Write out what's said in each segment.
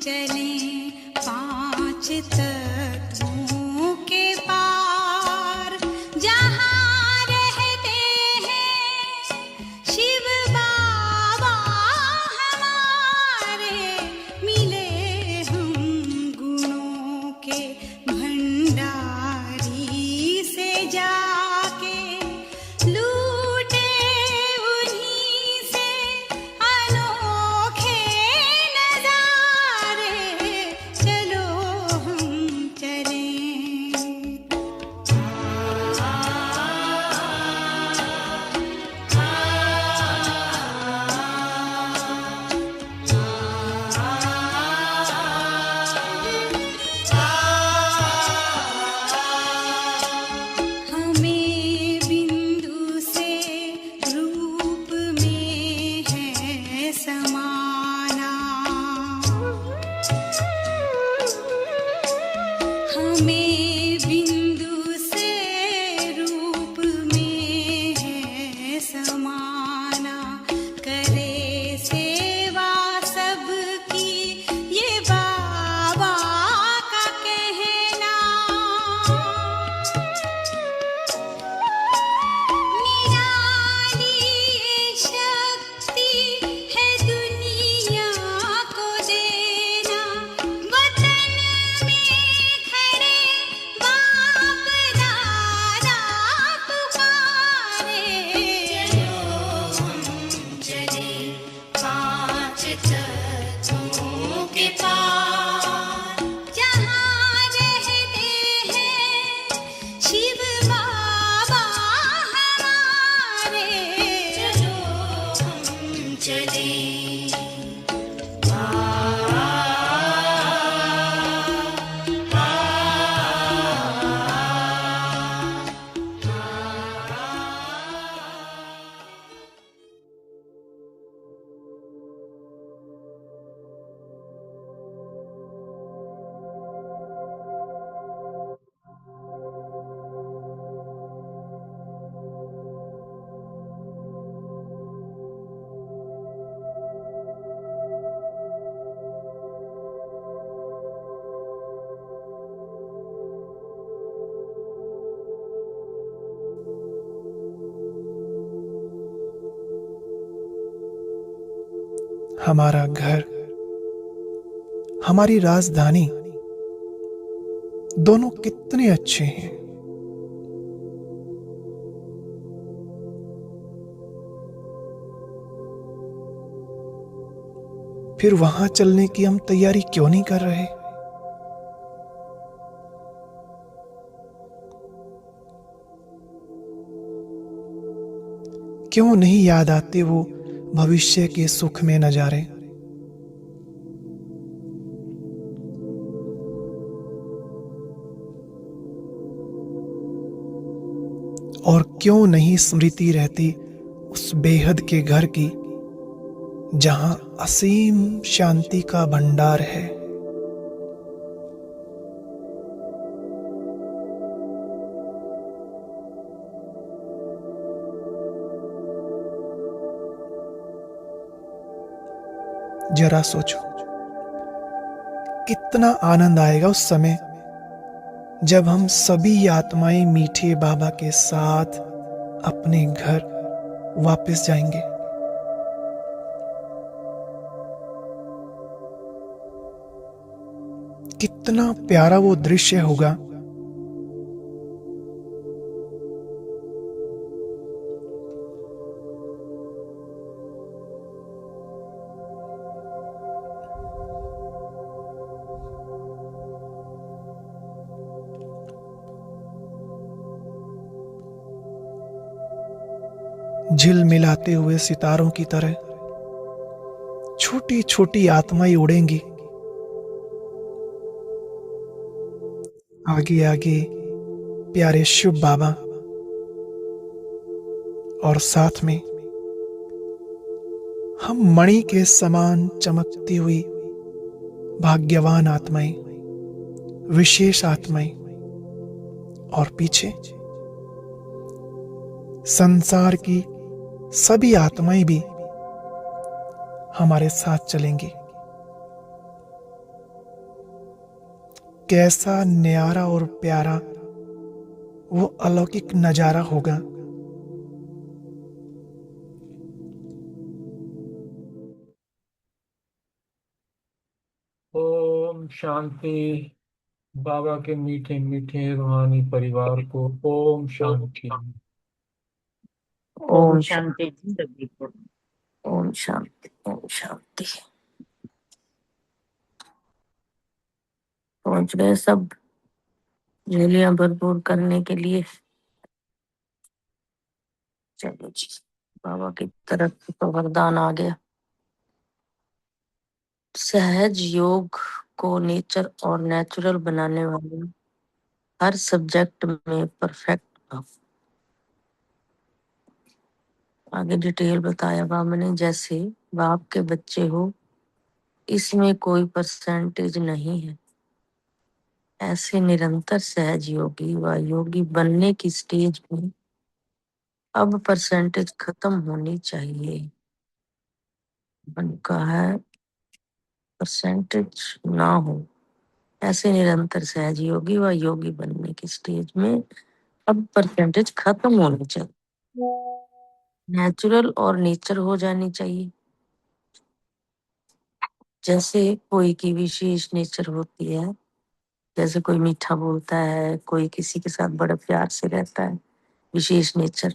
चलें पांच तत्वों के पार, जहाँ रहते हैं शिव बाबा हमारे, मिले हम गुणों के भंडारी से जाके, लूटे उन्हीं से अनोखे नजारे, चलो हम चलें। हमें बिंदु से रूप में है समाना, हमें बिंदु से रूप में है समाना, करे सेवा सबकी ये बाबा का कहना। निराली शक्ति है दुनिया को देना, वतन में खड़े बाप दादा पुकारे, चलो हम चले पांच तत्वों के पार, जहाँ रहते हैं शिव बाबा हमारे, चलो हम चले। हमारा घर, हमारी राजधानी दोनों कितने अच्छे हैं। फिर वहां चलने की हम तैयारी क्यों नहीं कर रहे? क्यों नहीं याद आते वो भविष्य के सुख में नजारे? और क्यों नहीं स्मृति रहती उस बेहद के घर की, जहां असीम शांति का भंडार है? जरा सोचो, कितना आनंद आएगा उस समय जब हम सभी आत्माएं मीठे बाबा के साथ अपने घर वापस जाएंगे। कितना प्यारा वो दृश्य होगा। झिलमिलाते हुए सितारों की तरह छोटी छोटी आत्माएं उड़ेंगी। आगे आगे प्यारे शिव बाबा और साथ में हम मणि के समान चमकती हुई भाग्यवान आत्माएं, विशेष आत्माएं, और पीछे संसार की सभी आत्माएं भी हमारे साथ चलेंगी। कैसा न्यारा और प्यारा वो अलौकिक नजारा होगा। ओम शांति। बाबा के मीठे मीठे रूहानी परिवार को ओम शांति। ओम शांति जी सभी को। ओम शांति, ओम शांति। पहुंच गए सब झोलियां भरपूर करने के लिए। चलो जी, बाबा की तरफ से तो वरदान आ गया। सहज योग को नेचर और नेचुरल बनाने वाले हर सब्जेक्ट में परफेक्ट भाव। आगे डिटेल बताया बाबा ने, जैसे बाप के बच्चे हो, इसमें कोई परसेंटेज नहीं है। ऐसे निरंतर सहज योगी व योगी बनने की स्टेज में अब परसेंटेज खत्म होनी चाहिए। उनका है परसेंटेज ना हो। ऐसे निरंतर सहज योगी व योगी बनने की स्टेज में अब परसेंटेज खत्म होनी चाहिए। नेचुरल और नेचर हो जानी चाहिए। जैसे कोई की विशेष नेचर होती है, जैसे कोई मीठा बोलता है, कोई किसी के साथ बड़े प्यार से रहता है, विशेष नेचर।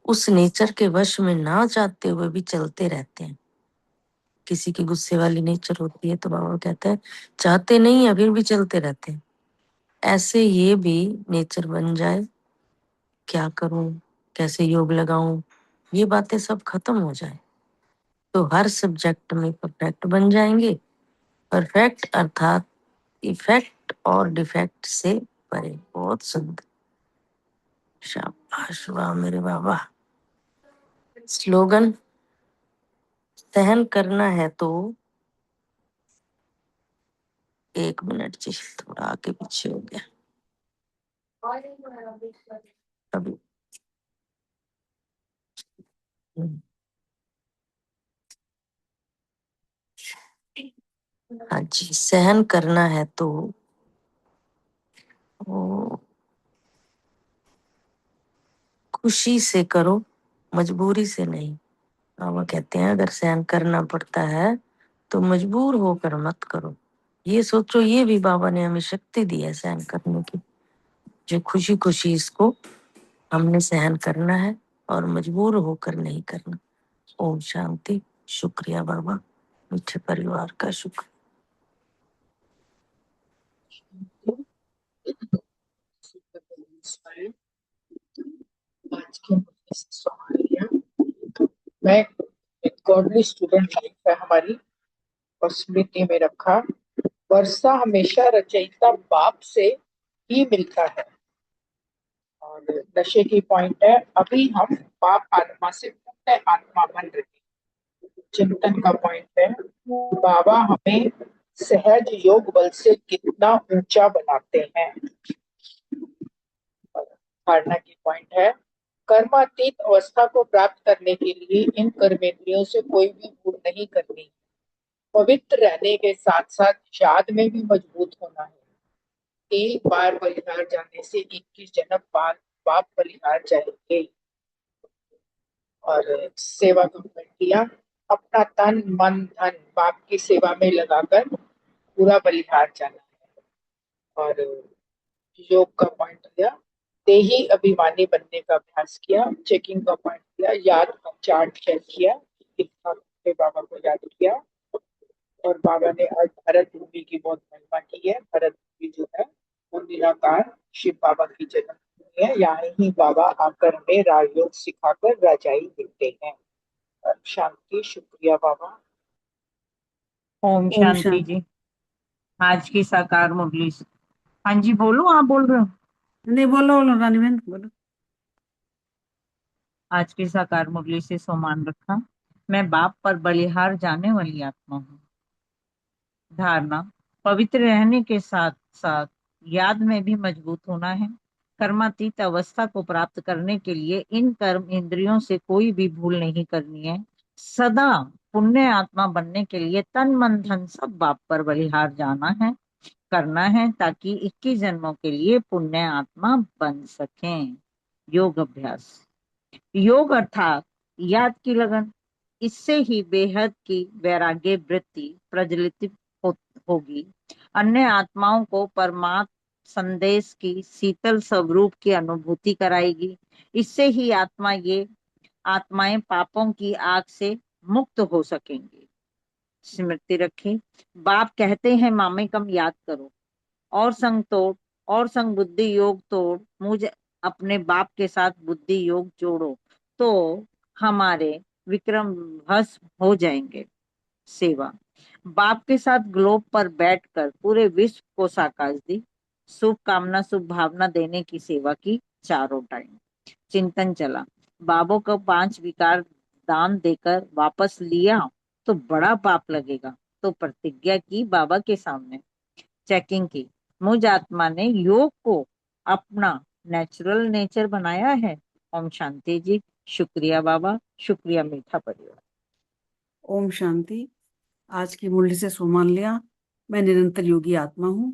उस नेचर के वश में ना चाहते हुए भी चलते रहते हैं। किसी की गुस्से वाली नेचर होती है तो बाबा कहते हैं चाहते नहीं है फिर भी चलते रहते हैं। ऐसे ये भी नेचर बन जाए, क्या करूं, कैसे योग लगाऊं, ये बातें सब खत्म हो जाए तो हर सब्जेक्ट में परफेक्ट बन जाएंगे। परफेक्ट अर्थात इफेक्ट और डिफेक्ट से परे। बहुत सुंदर, शाबाश, वाह मेरे बाबा। स्लोगन, सहन करना है तो, एक मिनट जी, थोड़ा आगे पीछे हो गया अभी। हाँ जी, सहन करना है तो वो खुशी से करो, मजबूरी से नहीं। बाबा कहते हैं अगर सहन करना पड़ता है तो मजबूर होकर मत करो। ये सोचो, ये भी बाबा ने हमें शक्ति दी है सहन करने की, जो खुशी खुशी इसको हमने सहन करना है और मजबूर होकर नहीं करना। ओम शांति। शुक्रिया बाबा, मीठे परिवार का शुक्र। आज के मुझे से सवाल लिया। मैं एक गॉडली स्टूडेंट लाइफ है हमारी, और स्मृति में रखा, वर्षा हमेशा रचयिता बाप से ही मिलता है। और नशे की पॉइंट है, अभी हम पाप आत्मा से पुण्य आत्मा बन रहे हैं। चिंतन का पॉइंट है, बाबा हमें सहज योग बल से कितना ऊंचा बनाते हैं। धारणा की पॉइंट है, कर्मातीत अवस्था को प्राप्त करने के लिए इन कर्मेंद्रियों से कोई भी भूल नहीं करनी। पवित्र रहने के साथ साथ याद में भी मजबूत होना है। एक बार बलिहार जाने से 21 जन्म बाद बाप बलिहार जाएंगे। और सेवा का पॉइंट किया, अपना तन मन धन बाप की सेवा में लगाकर पूरा बलिहार जाना है। और योग का पॉइंट लिया, देही अभिमानी बनने का अभ्यास किया। चेकिंग का पॉइंट किया, याद का चार्ट चेक किया, कितना बाबा को याद किया। और बाबा ने आज भरत भूमि की बहुत महिमा की है। भरत भूमि जो है वो निराकार शिव बाबा की जन्मभूमि है। यहाँ ही बाबा आकर हमें राजयोग सिखाकर राजाई देते हैं। शांति। शुक्रिया बाबा। ओम शांति जी। आज की साकार मुरली। हाँ जी बोलो, आप बोल रहे हो? नहीं, बोलो बोलो रानी बहन, बोलो। आज की साकार मुरली से सोमान रखा, मैं बाप पर बलिहार जाने वाली आत्मा हूँ। धारणा, पवित्र रहने के साथ साथ याद में भी मजबूत होना है। कर्मातीत अवस्था को प्राप्त करने के लिए इन कर्म इंद्रियों से कोई भी भूल नहीं करनी है। सदा पुण्य आत्मा बनने के लिए तन मन धन सब बाप पर बलिहार जाना है। करना है ताकि 21 जन्मों के लिए पुण्य आत्मा बन सकें। योग अभ्यास। योग अर्थात याद की लगन। इससे ही बेहद की वैराग्य वृत्ति प्रज्वलित होगी। अन्य आत्माओं को परमात्म संदेश की शीतल स्वरूप की अनुभूति कराएगी। इससे ही आत्माएं पापों की आग से मुक्त हो सकेंगी। स्मृति रखें, बाप कहते हैं मामे कम याद करो और संग तोड़ और संग बुद्धि योग तोड़, मुझे अपने बाप के साथ बुद्धि योग जोड़ो तो हमारे विक्रम भस्म हो जाएंगे। सेवा। बाप के साथ ग्लोब पर बैठकर पूरे विश्व को साकाश दी, शुभ कामना शुभ भावना देने की सेवा की चारों टाइम। चिंतन चला, बाबों को 5 विकार दान देकर वापस लिया तो बड़ा पाप लगेगा, तो प्रतिज्ञा की बाबा के सामने। चेकिंग की, मुझ आत्मा ने योग को अपना नेचुरल नेचर बनाया है। ओम शांति जी। शुक्रिया बाबा, शुक्रिया मीठा परिवार। ओम शांति। आज की मुरली से सुमान लिया, मैं निरंतर योगी आत्मा हूँ।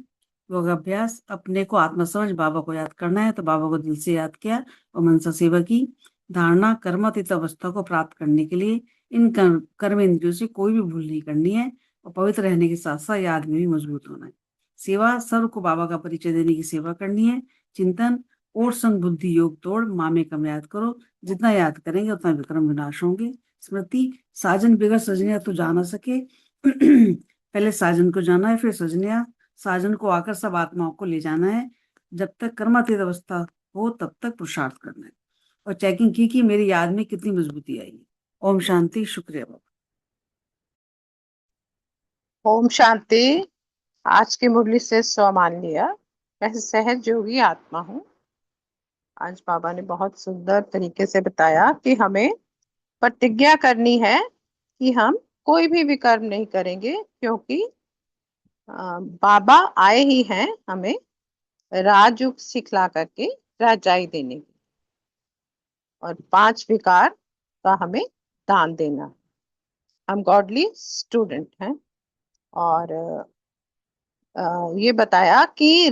योगाभ्यास, अपने को आत्मा समझ बाबा को याद करना है तो बाबा को दिल से याद किया और मनसा सेवा की। धारणा, कर्मातीत अवस्था को प्राप्त करने के लिए इन कर्म इंद्रियों से कोई भी भूल नहीं करनी है और पवित्र रहने के साथ साथ याद में भी मजबूत होना है। सेवा, सर्व को बाबा का परिचय देने की सेवा करनी है। चिंतन, और संग बुद्धि योग तोड़, मामे कम याद करो, जितना याद करेंगे उतना विक्रम विनाश होंगे। स्मृति, साजन बिगड़ सजनिया तो जा ना सके। पहले साजन को जाना है, फिर सजनिया। साजन को आकर सब आत्माओं को ले जाना है। जब तक कर्मातीत अवस्था हो तब तक पुरुषार्थ करना है। और चेकिंग की कि मेरी याद में कितनी मजबूती आई। ओम शांति। शुक्रिया बाबा। ओम शांति। आज की मुरली से स्व मान लिया, मैं सहज योगी आत्मा हूँ। आज बाबा ने बहुत सुंदर तरीके से बताया कि हमें प्रतिज्ञा करनी है कि हम कोई भी विकर्म नहीं करेंगे, क्योंकि बाबा आए ही हैं हमें राजयोग सिखला करके राजाई देने की, और 5 विकार का हमें दान देना। हम गॉडली स्टूडेंट हैं। और ये बताया कि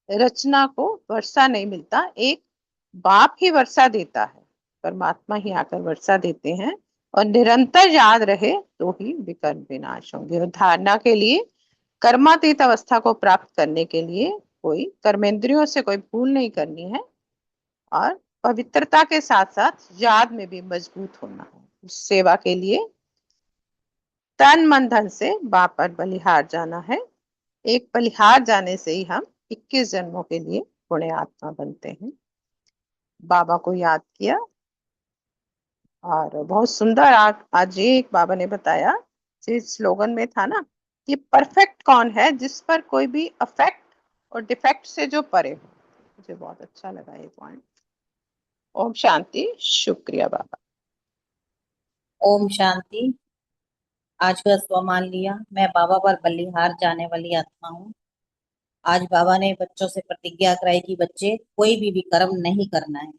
रचना को वर्षा नहीं मिलता, एक बाप ही वर्षा देता है, परमात्मा ही आकर वर्षा देते हैं। और निरंतर याद रहे तो ही विकर्म विनाश होंगे। और धारणा के लिए, कर्मातीत अवस्था को प्राप्त करने के लिए कोई कर्मेंद्रियों से कोई भूल नहीं करनी है, और पवित्रता के साथ साथ याद में भी मजबूत होना है। सेवा के लिए तन मन धन से बाप पर बलिहार जाना है। एक बलिहार जाने से ही हम 21 जन्मों के लिए पुण्य आत्मा बनते हैं। बाबा को याद किया, और बहुत सुंदर आज ये एक बाबा ने बताया, जिस स्लोगन में था ना कि परफेक्ट कौन है, जिस पर कोई भी अफेक्ट और डिफेक्ट से जो परे हो। मुझे बहुत अच्छा लगा ये पॉइंट। ओम शांति। शुक्रिया बाबा। ओम शांति। आज का स्व मान लिया, मैं बाबा पर बलिहार जाने वाली आत्मा हूँ। आज बाबा ने बच्चों से प्रतिज्ञा कराई कि बच्चे कोई भी विकर्म नहीं करना है।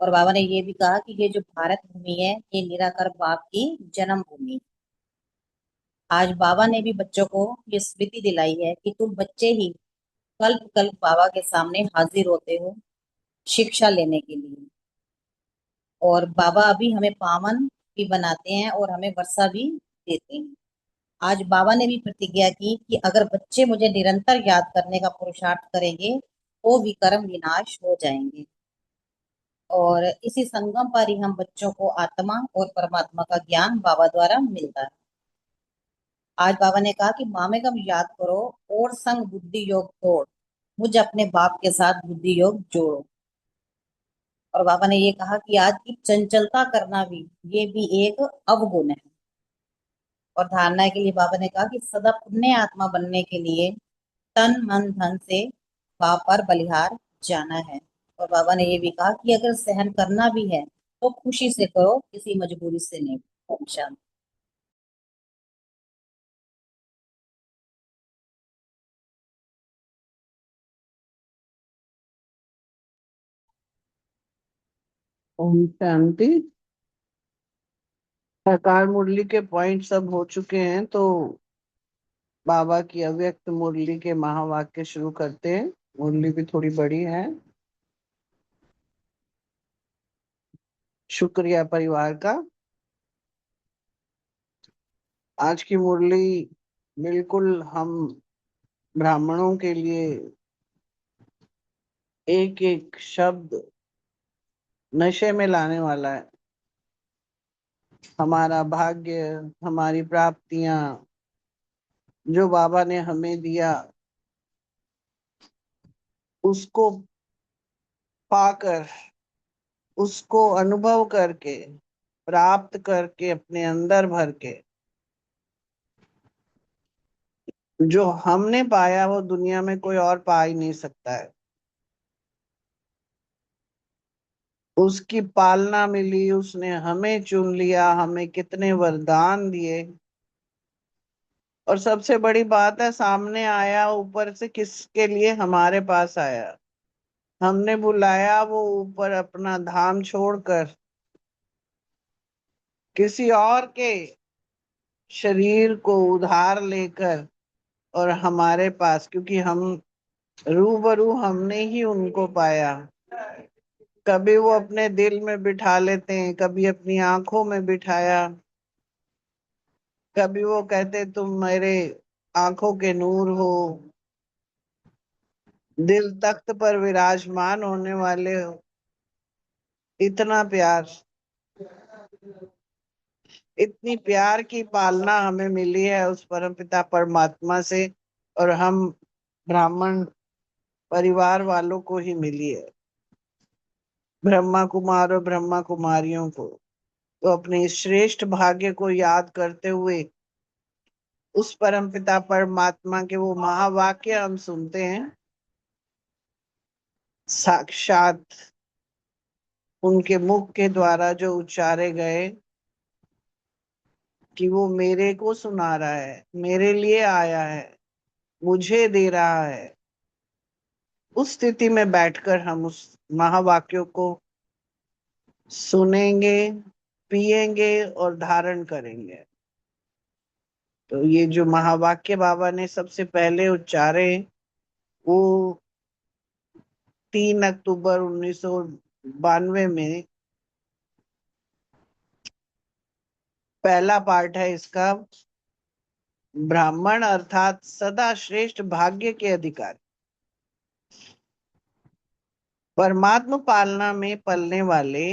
और बाबा ने ये भी कहा कि ये जो भारत भूमि है ये निराकार बाप की जन्म भूमि है। आज बाबा ने भी बच्चों को ये स्मृति दिलाई है कि तुम बच्चे ही कल्प कल्प बाबा के सामने हाजिर होते हो शिक्षा लेने के लिए। और बाबा अभी हमें पावन भी बनाते हैं और हमें वर्षा भी देते हैं। आज बाबा ने भी प्रतिज्ञा की कि अगर बच्चे मुझे निरंतर याद करने का पुरुषार्थ करेंगे तो विकर्म विनाश हो जाएंगे। और इसी संगम पर ही हम बच्चों को आत्मा और परमात्मा का ज्ञान बाबा द्वारा मिलता है। आज बाबा ने कहा कि मामेकम याद करो और संग बुद्धि योग तोड़, मुझे अपने बाप के साथ बुद्धि योग जोड़ो। और बाबा ने ये कहा कि आज की चंचलता करना भी ये भी एक अवगुण है। और धारणा के लिए बाबा ने कहा कि सदा पुण्य आत्मा बनने के लिए तन मन धन से बाप पर बलिहार जाना है। और बाबा ने ये भी कहा कि अगर सहन करना भी है तो खुशी से करो, किसी मजबूरी से नहीं। ओम शांति। ओम शांति। साकार मुरली के पॉइंट सब हो चुके हैं, तो बाबा की अव्यक्त मुरली के महावाक्य शुरू करते हैं। मुरली भी थोड़ी बड़ी है। शुक्रिया परिवार का। आज की मुरली बिल्कुल हम ब्राह्मणों के लिए एक एक शब्द नशे में लाने वाला है। हमारा भाग्य, हमारी प्राप्तियां जो बाबा ने हमें दिया, उसको पाकर, उसको अनुभव करके, प्राप्त करके, अपने अंदर भर के, जो हमने पाया वो दुनिया में कोई और पा ही नहीं सकता है। उसकी पालना मिली, उसने हमें चुन लिया, हमें कितने वरदान दिए। और सबसे बड़ी बात है, सामने आया ऊपर से, किसके लिए? हमारे पास आया। हमने बुलाया, वो ऊपर अपना धाम छोड़कर किसी और के शरीर को उधार लेकर और हमारे पास, क्योंकि हम रूबरू हमने ही उनको पाया। कभी वो अपने दिल में बिठा लेते हैं, कभी अपनी आंखों में बिठाया, कभी वो कहते तुम मेरे आंखों के नूर हो, दिल तख्त पर विराजमान होने वाले हो। इतना प्यार, इतनी प्यार की पालना हमें मिली है उस परमपिता परमात्मा से, और हम ब्राह्मण परिवार वालों को ही मिली है, ब्रह्मा कुमार और ब्रह्मा कुमारियों को। तो अपने इस श्रेष्ठ भाग्य को याद करते हुए उस परमपिता परमात्मा के वो महावाक्य हम सुनते हैं, साक्षात उनके मुख के द्वारा जो उच्चारे गए, कि वो मेरे को सुना रहा है, मेरे लिए आया है, मुझे दे रहा है। उस स्थिति में बैठकर हम उस महावाक्यों को सुनेंगे, पिएंगे और धारण करेंगे। तो ये जो महावाक्य बाबा ने सबसे पहले उच्चारे, वो 3 अक्टूबर 1992 में पहला पार्ट है इसका। ब्राह्मण अर्थात सदा श्रेष्ठ भाग्य के अधिकारी, परमात्मा पालना में पलने वाले।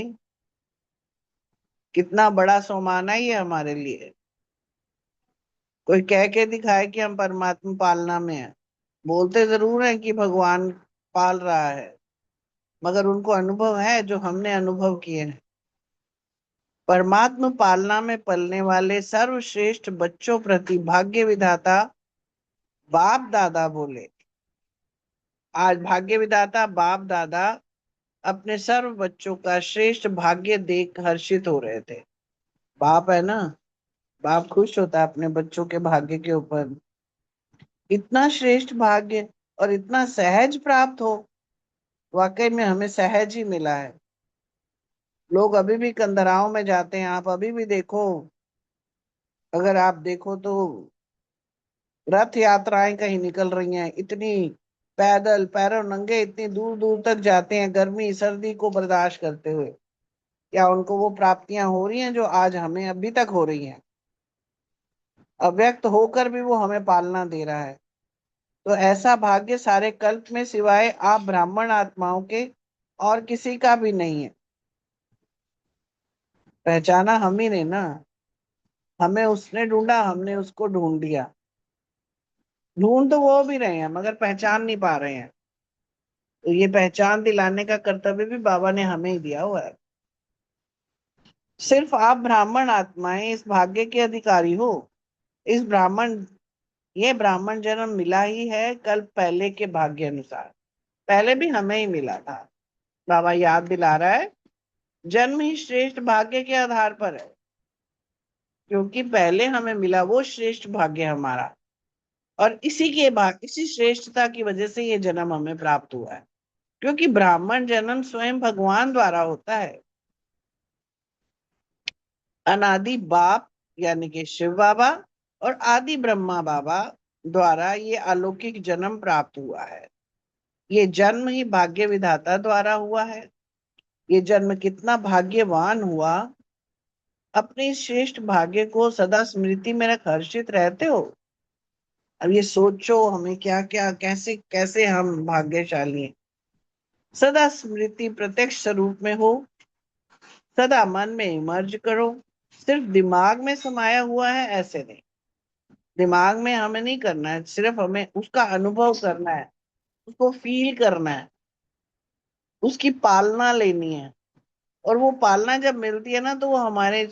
कितना बड़ा सोमाना ही है हमारे लिए। कोई कह के दिखाए कि हम परमात्मा पालना में हैं। बोलते जरूर हैं कि भगवान पाल रहा है, मगर उनको अनुभव है जो हमने अनुभव किए हैं। परमात्मा पालना में पलने वाले सर्वश्रेष्ठ बच्चों प्रति भाग्य विधाता बाप दादा बोले। आज भाग्य विधाता बाप दादा अपने सर्व बच्चों का श्रेष्ठ भाग्य देख हर्षित हो रहे थे। बाप है ना, बाप खुश होता है अपने बच्चों के भाग्य के ऊपर। इतना श्रेष्ठ भाग्य और इतना सहज प्राप्त हो, वाकई में हमें सहज ही मिला है। लोग अभी भी कंदराओं में जाते हैं, आप अभी भी देखो, अगर आप देखो तो रथ यात्राएं कहीं निकल रही हैं, इतनी पैदल पैरों नंगे इतनी दूर दूर तक जाते हैं, गर्मी सर्दी को बर्दाश्त करते हुए। क्या उनको वो प्राप्तियां हो रही हैं जो आज हमें अभी तक हो रही हैं? अव्यक्त होकर भी वो हमें पालना दे रहा है। तो ऐसा भाग्य सारे कल्प में सिवाय आप ब्राह्मण आत्माओं के और किसी का भी नहीं है। पहचाना हम ही ने ना, हमें उसने ढूंढा, हमने उसको ढूंढ लिया। ढूंढ तो वो भी रहे हैं मगर पहचान नहीं पा रहे हैं। तो ये पहचान दिलाने का कर्तव्य भी बाबा ने हमें ही दिया हुआ है। सिर्फ आप ब्राह्मण आत्माएं इस भाग्य के अधिकारी हो। इस ये ब्राह्मण जन्म मिला ही है कल पहले के भाग्य अनुसार। पहले भी हमें ही मिला था। बाबा याद दिला रहा है, जन्म ही श्रेष्ठ भाग्य के आधार पर है, क्योंकि पहले हमें मिला वो श्रेष्ठ भाग्य हमारा, और इसी श्रेष्ठता की वजह से ये जन्म हमें प्राप्त हुआ है। क्योंकि ब्राह्मण जन्म स्वयं भगवान द्वारा होता है। अनादि बाप यानी कि शिव बाबा और आदि ब्रह्मा बाबा द्वारा ये अलौकिक जन्म प्राप्त हुआ है। ये जन्म ही भाग्य विधाता द्वारा हुआ है। ये जन्म कितना भाग्यवान हुआ। अपने इस श्रेष्ठ भाग्य को सदा स्मृति में रख हर्षित रहते हो। अब ये सोचो हमें क्या क्या कैसे कैसे हम भाग्यशाली हैं। सदा स्मृति प्रत्यक्ष स्वरूप में हो, सदा मन में इमर्ज करो। सिर्फ दिमाग में समाया हुआ है ऐसे नहीं। दिमाग में हमें नहीं करना है, सिर्फ हमें उसका अनुभव करना है, उसको फील करना है, उसकी पालना लेनी है। और वो पालना जब मिलती है ना तो वो हमारे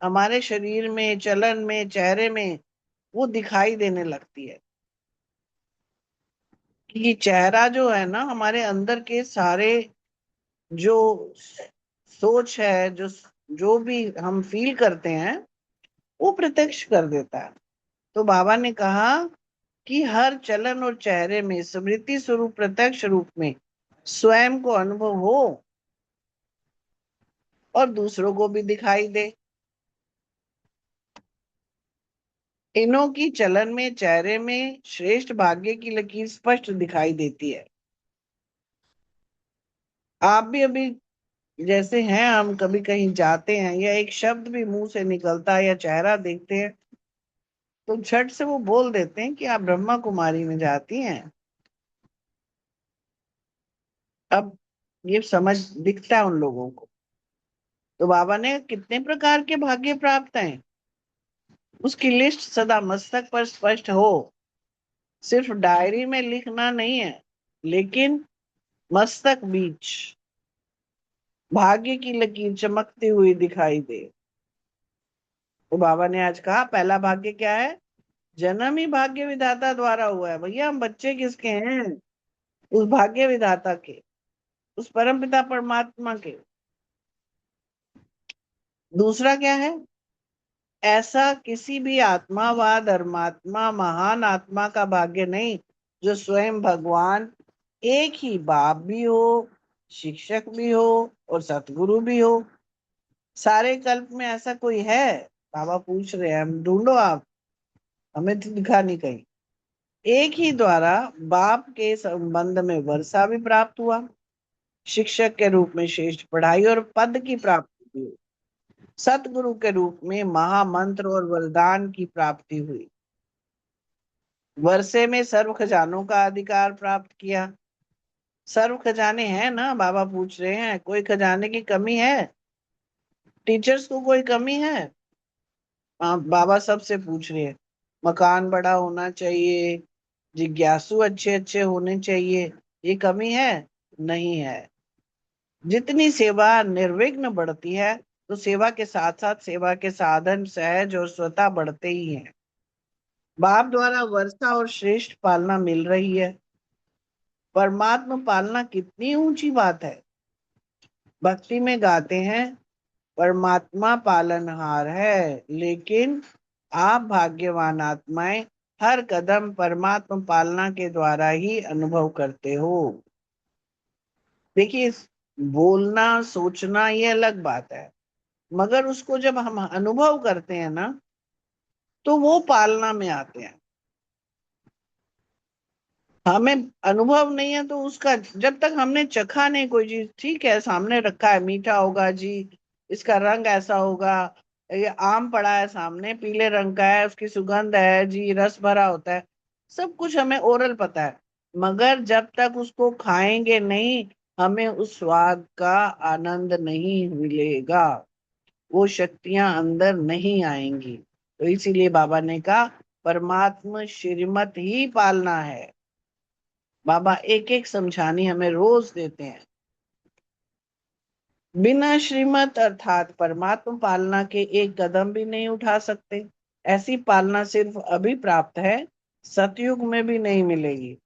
हमारे शरीर में, चलन में, चेहरे में वो दिखाई देने लगती है। कि चेहरा जो है ना, हमारे अंदर के सारे जो सोच है, जो जो भी हम फील करते हैं वो प्रत्यक्ष कर देता है। तो बाबा ने कहा कि हर चलन और चेहरे में स्मृति स्वरूप प्रत्यक्ष रूप में स्वयं को अनुभव हो और दूसरों को भी दिखाई दे। इन्हों की चलन में, चेहरे में श्रेष्ठ भाग्य की लकीर स्पष्ट दिखाई देती है। आप भी अभी जैसे हैं, हम कभी कहीं जाते हैं या एक शब्द भी मुंह से निकलता है या चेहरा देखते हैं तो झट से वो बोल देते हैं कि आप ब्रह्मा कुमारी में जाती हैं। अब ये समझ दिखता है उन लोगों को। तो बाबा ने कितने प्रकार के भाग्य प्राप्त हैं उसकी लिस्ट सदा मस्तक पर स्पष्ट हो। सिर्फ डायरी में लिखना नहीं है, लेकिन मस्तक बीच भाग्य की लकीर चमकती हुई दिखाई दे। तो बाबा ने आज कहा पहला भाग्य क्या है? जन्म ही भाग्य विधाता द्वारा हुआ है। भैया हम बच्चे किसके हैं? उस भाग्य विधाता के, उस परमपिता परमात्मा के। दूसरा क्या है? ऐसा किसी भी आत्मा व धर्मात्मा, महान आत्मा का भाग्य नहीं जो स्वयं भगवान एक ही बाप भी हो, शिक्षक भी हो और सतगुरु भी हो। सारे कल्प में ऐसा कोई है? बाबा पूछ रहे हैं, हम ढूंढो आप, हमें तो दिखा नहीं कहीं। एक ही द्वारा बाप के संबंध में वर्षा भी प्राप्त हुआ, शिक्षक के रूप में श्रेष्ठ पढ़ाई और पद की प्राप्ति हुई, सतगुरु के रूप में महामंत्र और वरदान की प्राप्ति हुई, वर्षे में सर्व खजानों का अधिकार प्राप्त किया। सर्व खजाने हैं ना? बाबा पूछ रहे हैं, कोई खजाने की कमी है? टीचर्स को कोई कमी है? बाबा सबसे पूछ रहे हैं। मकान बड़ा होना चाहिए, जिज्ञासु अच्छे अच्छे होने चाहिए, ये कमी है? नहीं है। जितनी सेवा निर्विघ्न बढ़ती है तो सेवा के साथ साथ सेवा के साधन सहज और स्वतः बढ़ते ही हैं। बाप द्वारा वर्षा और श्रेष्ठ पालना मिल रही है। परमात्मा पालना कितनी ऊंची बात है। भक्ति में गाते हैं परमात्मा पालनहार है, लेकिन आप भाग्यवान आत्माएं हर कदम परमात्मा पालना के द्वारा ही अनुभव करते हो। देखिए, बोलना सोचना ये अलग बात है, मगर उसको जब हम अनुभव करते हैं ना तो वो पालना में आते हैं। हमें अनुभव नहीं है तो उसका जब तक हमने चखा नहीं कोई चीज, ठीक है सामने रखा है, मीठा होगा जी, इसका रंग ऐसा होगा, ये आम पड़ा है सामने पीले रंग का है, उसकी सुगंध है जी, रस भरा होता है, सब कुछ हमें ओरल पता है। मगर जब तक उसको खाएंगे नहीं हमें उस स्वाद का आनंद नहीं मिलेगा, वो शक्तियां अंदर नहीं आएंगी। तो इसीलिए बाबा ने कहा परमात्मा श्रीमत ही पालना है। बाबा एक एक समझानी हमें रोज देते हैं। बिना श्रीमत अर्थात परमात्मा पालना के एक कदम भी नहीं उठा सकते। ऐसी पालना सिर्फ अभी प्राप्त है, सतयुग में भी नहीं मिलेगी।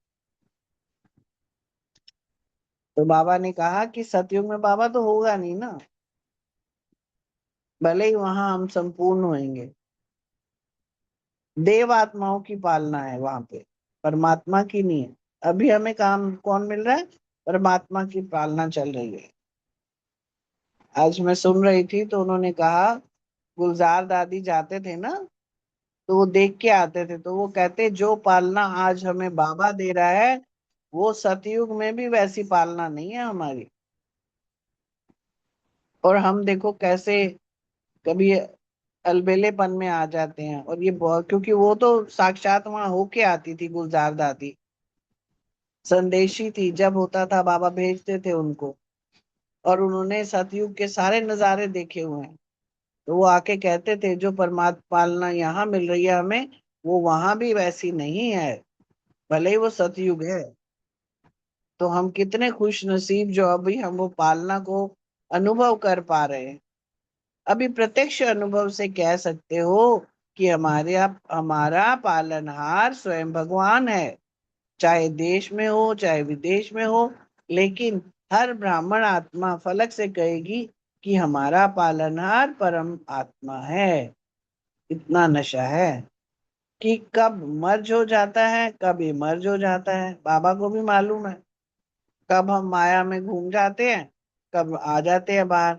तो बाबा ने कहा कि सतयुग में बाबा तो होगा नहीं ना, भले ही वहां हम संपूर्ण होंगे। देव आत्माओं की पालना है वहां पे, परमात्मा की नहीं है। अभी हमें काम कौन मिल रहा है? परमात्मा की पालना चल रही है। आज मैं सुन रही थी तो उन्होंने कहा गुलजार दादी जाते थे ना तो वो देख के आते थे, तो वो कहते जो पालना आज हमें बाबा दे रहा है वो सतयुग में भी वैसी पालना नहीं है हमारी। और हम देखो कैसे कभी अलबेलेपन में आ जाते हैं। और ये बहुत, क्योंकि वो तो साक्षात वहां होके आती थी, गुलजार दादी संदेशी थी, जब होता था बाबा भेजते थे उनको। और उन्होंने सतयुग के सारे नजारे देखे हुए हैं। तो वो आके कहते थे जो परमात्मा पालना यहाँ मिल रही है हमें, वो वहां भी वैसी नहीं है, भले ही वो सतयुग है। तो हम कितने खुश नसीब जो अभी हम वो पालना को अनुभव कर पा रहे हैं। अभी प्रत्यक्ष अनुभव से कह सकते हो कि हमारा पालनहार स्वयं भगवान है। चाहे देश में हो चाहे विदेश में हो, लेकिन हर ब्राह्मण आत्मा फलक से कहेगी कि हमारा पालनहार परम आत्मा है। इतना नशा है कि कब मर्ज हो जाता है, कब ये मर्ज हो जाता है, बाबा को भी मालूम है। कब हम माया में घूम जाते हैं, कब आ जाते हैं बाहर।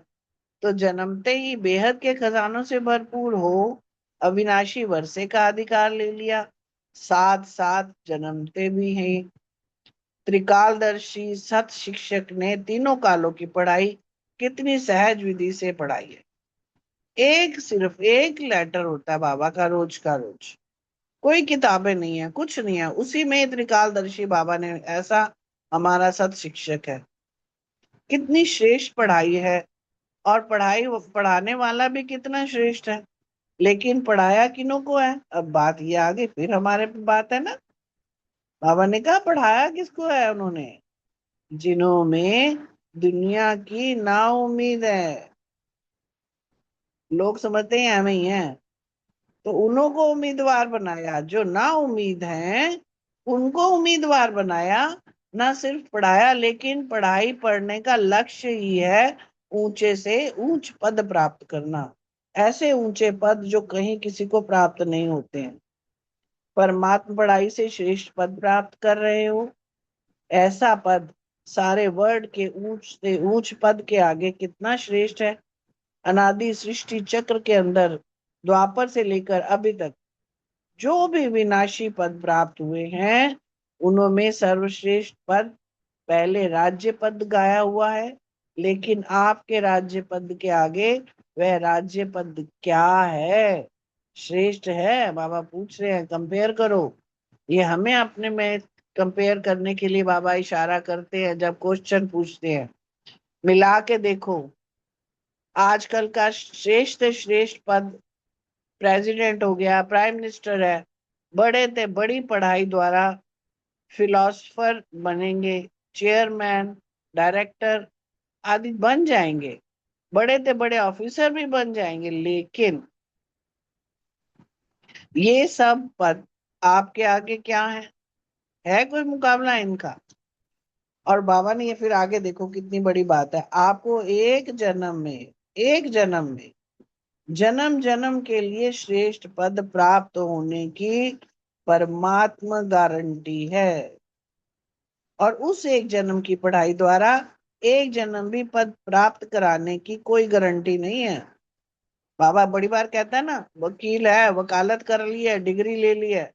तो जन्मते ही बेहद के खजानों से भरपूर हो अविनाशी वर्षे का अधिकार ले लिया। साथ साथ जन्मते भी हैं त्रिकालदर्शी सत शिक्षक ने तीनों कालों की पढ़ाई कितनी सहज विधि से पढ़ाई है। सिर्फ एक लेटर होता है बाबा का, रोज का रोज। कोई किताबें नहीं है, कुछ नहीं है, उसी में त्रिकालदर्शी बाबा ने ऐसा हमारा सत शिक्षक है। कितनी श्रेष्ठ पढ़ाई है। और पढ़ाने वाला भी कितना श्रेष्ठ है। लेकिन पढ़ाया किन्हों को है, अब बात ये आगे फिर हमारे पे बात है ना। बाबा ने कहा पढ़ाया किसको है उन्होंने, जिन्हों में दुनिया की ना उम्मीद है। लोग समझते हैं हमें ही है, तो उन्हों को उम्मीदवार बनाया। जो ना उम्मीद हैं उनको उम्मीदवार बनाया। ना सिर्फ पढ़ाया, लेकिन पढ़ाई पढ़ने का लक्ष्य ही है ऊंचे से ऊंच पद प्राप्त करना। ऐसे ऊंचे पद जो कहीं किसी को प्राप्त नहीं होते हैं। परमात्मा पढ़ाई से श्रेष्ठ पद प्राप्त कर रहे हो। ऐसा पद सारे वर्ल्ड के ऊंच से ऊंच पद के आगे कितना श्रेष्ठ है। अनादि सृष्टि चक्र के अंदर द्वापर से लेकर अभी तक जो भी विनाशी पद प्राप्त हुए हैं, उनमें सर्वश्रेष्ठ पद पहले राज्य पद गाया हुआ है। लेकिन आपके राज्य पद के आगे वह राज्य पद क्या है, श्रेष्ठ है? बाबा पूछ रहे हैं कंपेयर करो। ये हमें अपने में कंपेयर करने के लिए बाबा इशारा करते हैं जब क्वेश्चन पूछते हैं। मिला के देखो, आजकल का श्रेष्ठ श्रेष्ठ पद प्रेसिडेंट हो गया, प्राइम मिनिस्टर है, बड़े ते बड़ी पढ़ाई द्वारा फिलोसफर बनेंगे, चेयरमैन, डायरेक्टर आदि बन जाएंगे, बड़े ते बड़े ऑफिसर भी बन जाएंगे। लेकिन ये सब पद आपके आगे क्या है कोई मुकाबला इनका? और बाबा ने ये फिर आगे देखो कितनी बड़ी बात है। आपको एक जन्म में जन्म जन्म के लिए श्रेष्ठ पद प्राप्त होने की परमात्मा गारंटी है। और उस एक जन्म की पढ़ाई द्वारा एक जन्म भी पद प्राप्त कराने की कोई गारंटी नहीं है। बाबा बड़ी बार कहता है ना, वकील है, वकालत कर ली है, डिग्री ले ली है,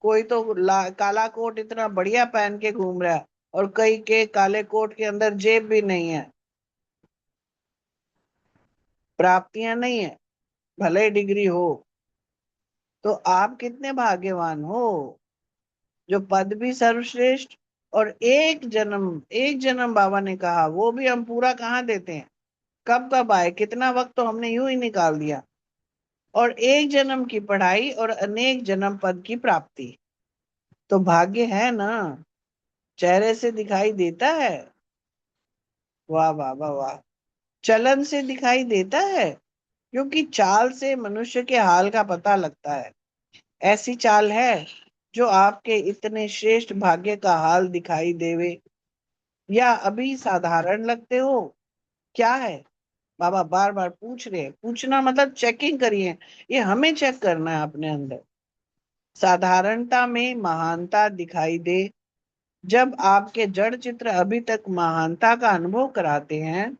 कोई तो काला कोट इतना बढ़िया पहन के घूम रहा है, और कई के काले कोट के अंदर जेब भी नहीं है, प्राप्तियां नहीं है, भले ही डिग्री हो। तो आप कितने भाग्यवान हो जो पद भी सर्वश्रेष्ठ, और एक जन्म बाबा ने कहा, वो भी हम पूरा कहाँ देते हैं। कब कब आए, कितना वक्त तो हमने यूं ही निकाल दिया। और एक जन्म की पढ़ाई और अनेक जन्म पद की प्राप्ति, तो भाग्य है ना, चेहरे से दिखाई देता है। वाह वाह वाह वाह। चलन से दिखाई देता है, क्योंकि चाल से मनुष्य के हाल का पता लगता है। ऐसी चाल है जो आपके इतने श्रेष्ठ भाग्य का हाल दिखाई देवे, या अभी साधारण लगते हो? क्या है? बाबा बार बार पूछ रहे हैं। पूछना मतलब चेकिंग करिए, ये हमें चेक करना है अपने अंदर। साधारणता में महानता दिखाई दे। जब आपके जड़ चित्र अभी तक महानता का अनुभव कराते हैं,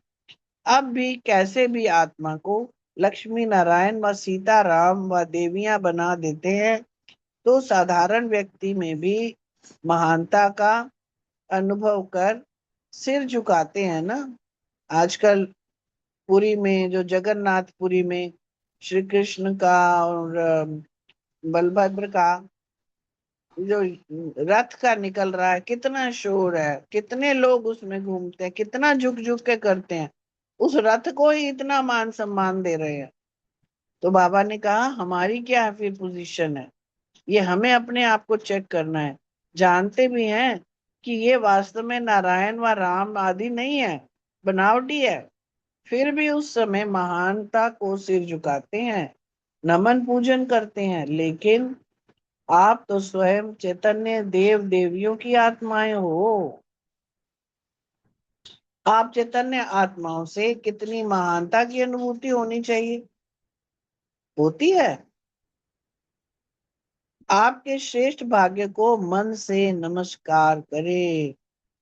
अब भी कैसे भी आत्मा को लक्ष्मी नारायण व सीता राम व देवियां बना देते हैं, तो साधारण व्यक्ति में भी महानता का अनुभव कर सिर झुकाते हैं ना। आजकल पुरी में, जो जगन्नाथपुरी में श्री कृष्ण का और बलभद्र का जो रथ का निकल रहा है, कितना शोर है, कितने लोग उसमें घूमते हैं, कितना झुक झुक के करते हैं, उस रथ को ही इतना मान सम्मान दे रहे हैं। तो बाबा ने कहा हमारी क्या फिर पोजीशन है, ये हमें अपने आप को चेक करना है। जानते भी हैं कि ये वास्तव में नारायण व राम आदि नहीं है, बनावटी है, फिर भी उस समय महानता को सिर झुकाते हैं, नमन पूजन करते हैं। लेकिन आप तो स्वयं चैतन्य देव देवियों की आत्माएं हो। आप चैतन्य आत्माओं से कितनी महानता की अनुभूति होनी चाहिए, होती है। आपके श्रेष्ठ भाग्य को मन से नमस्कार करें,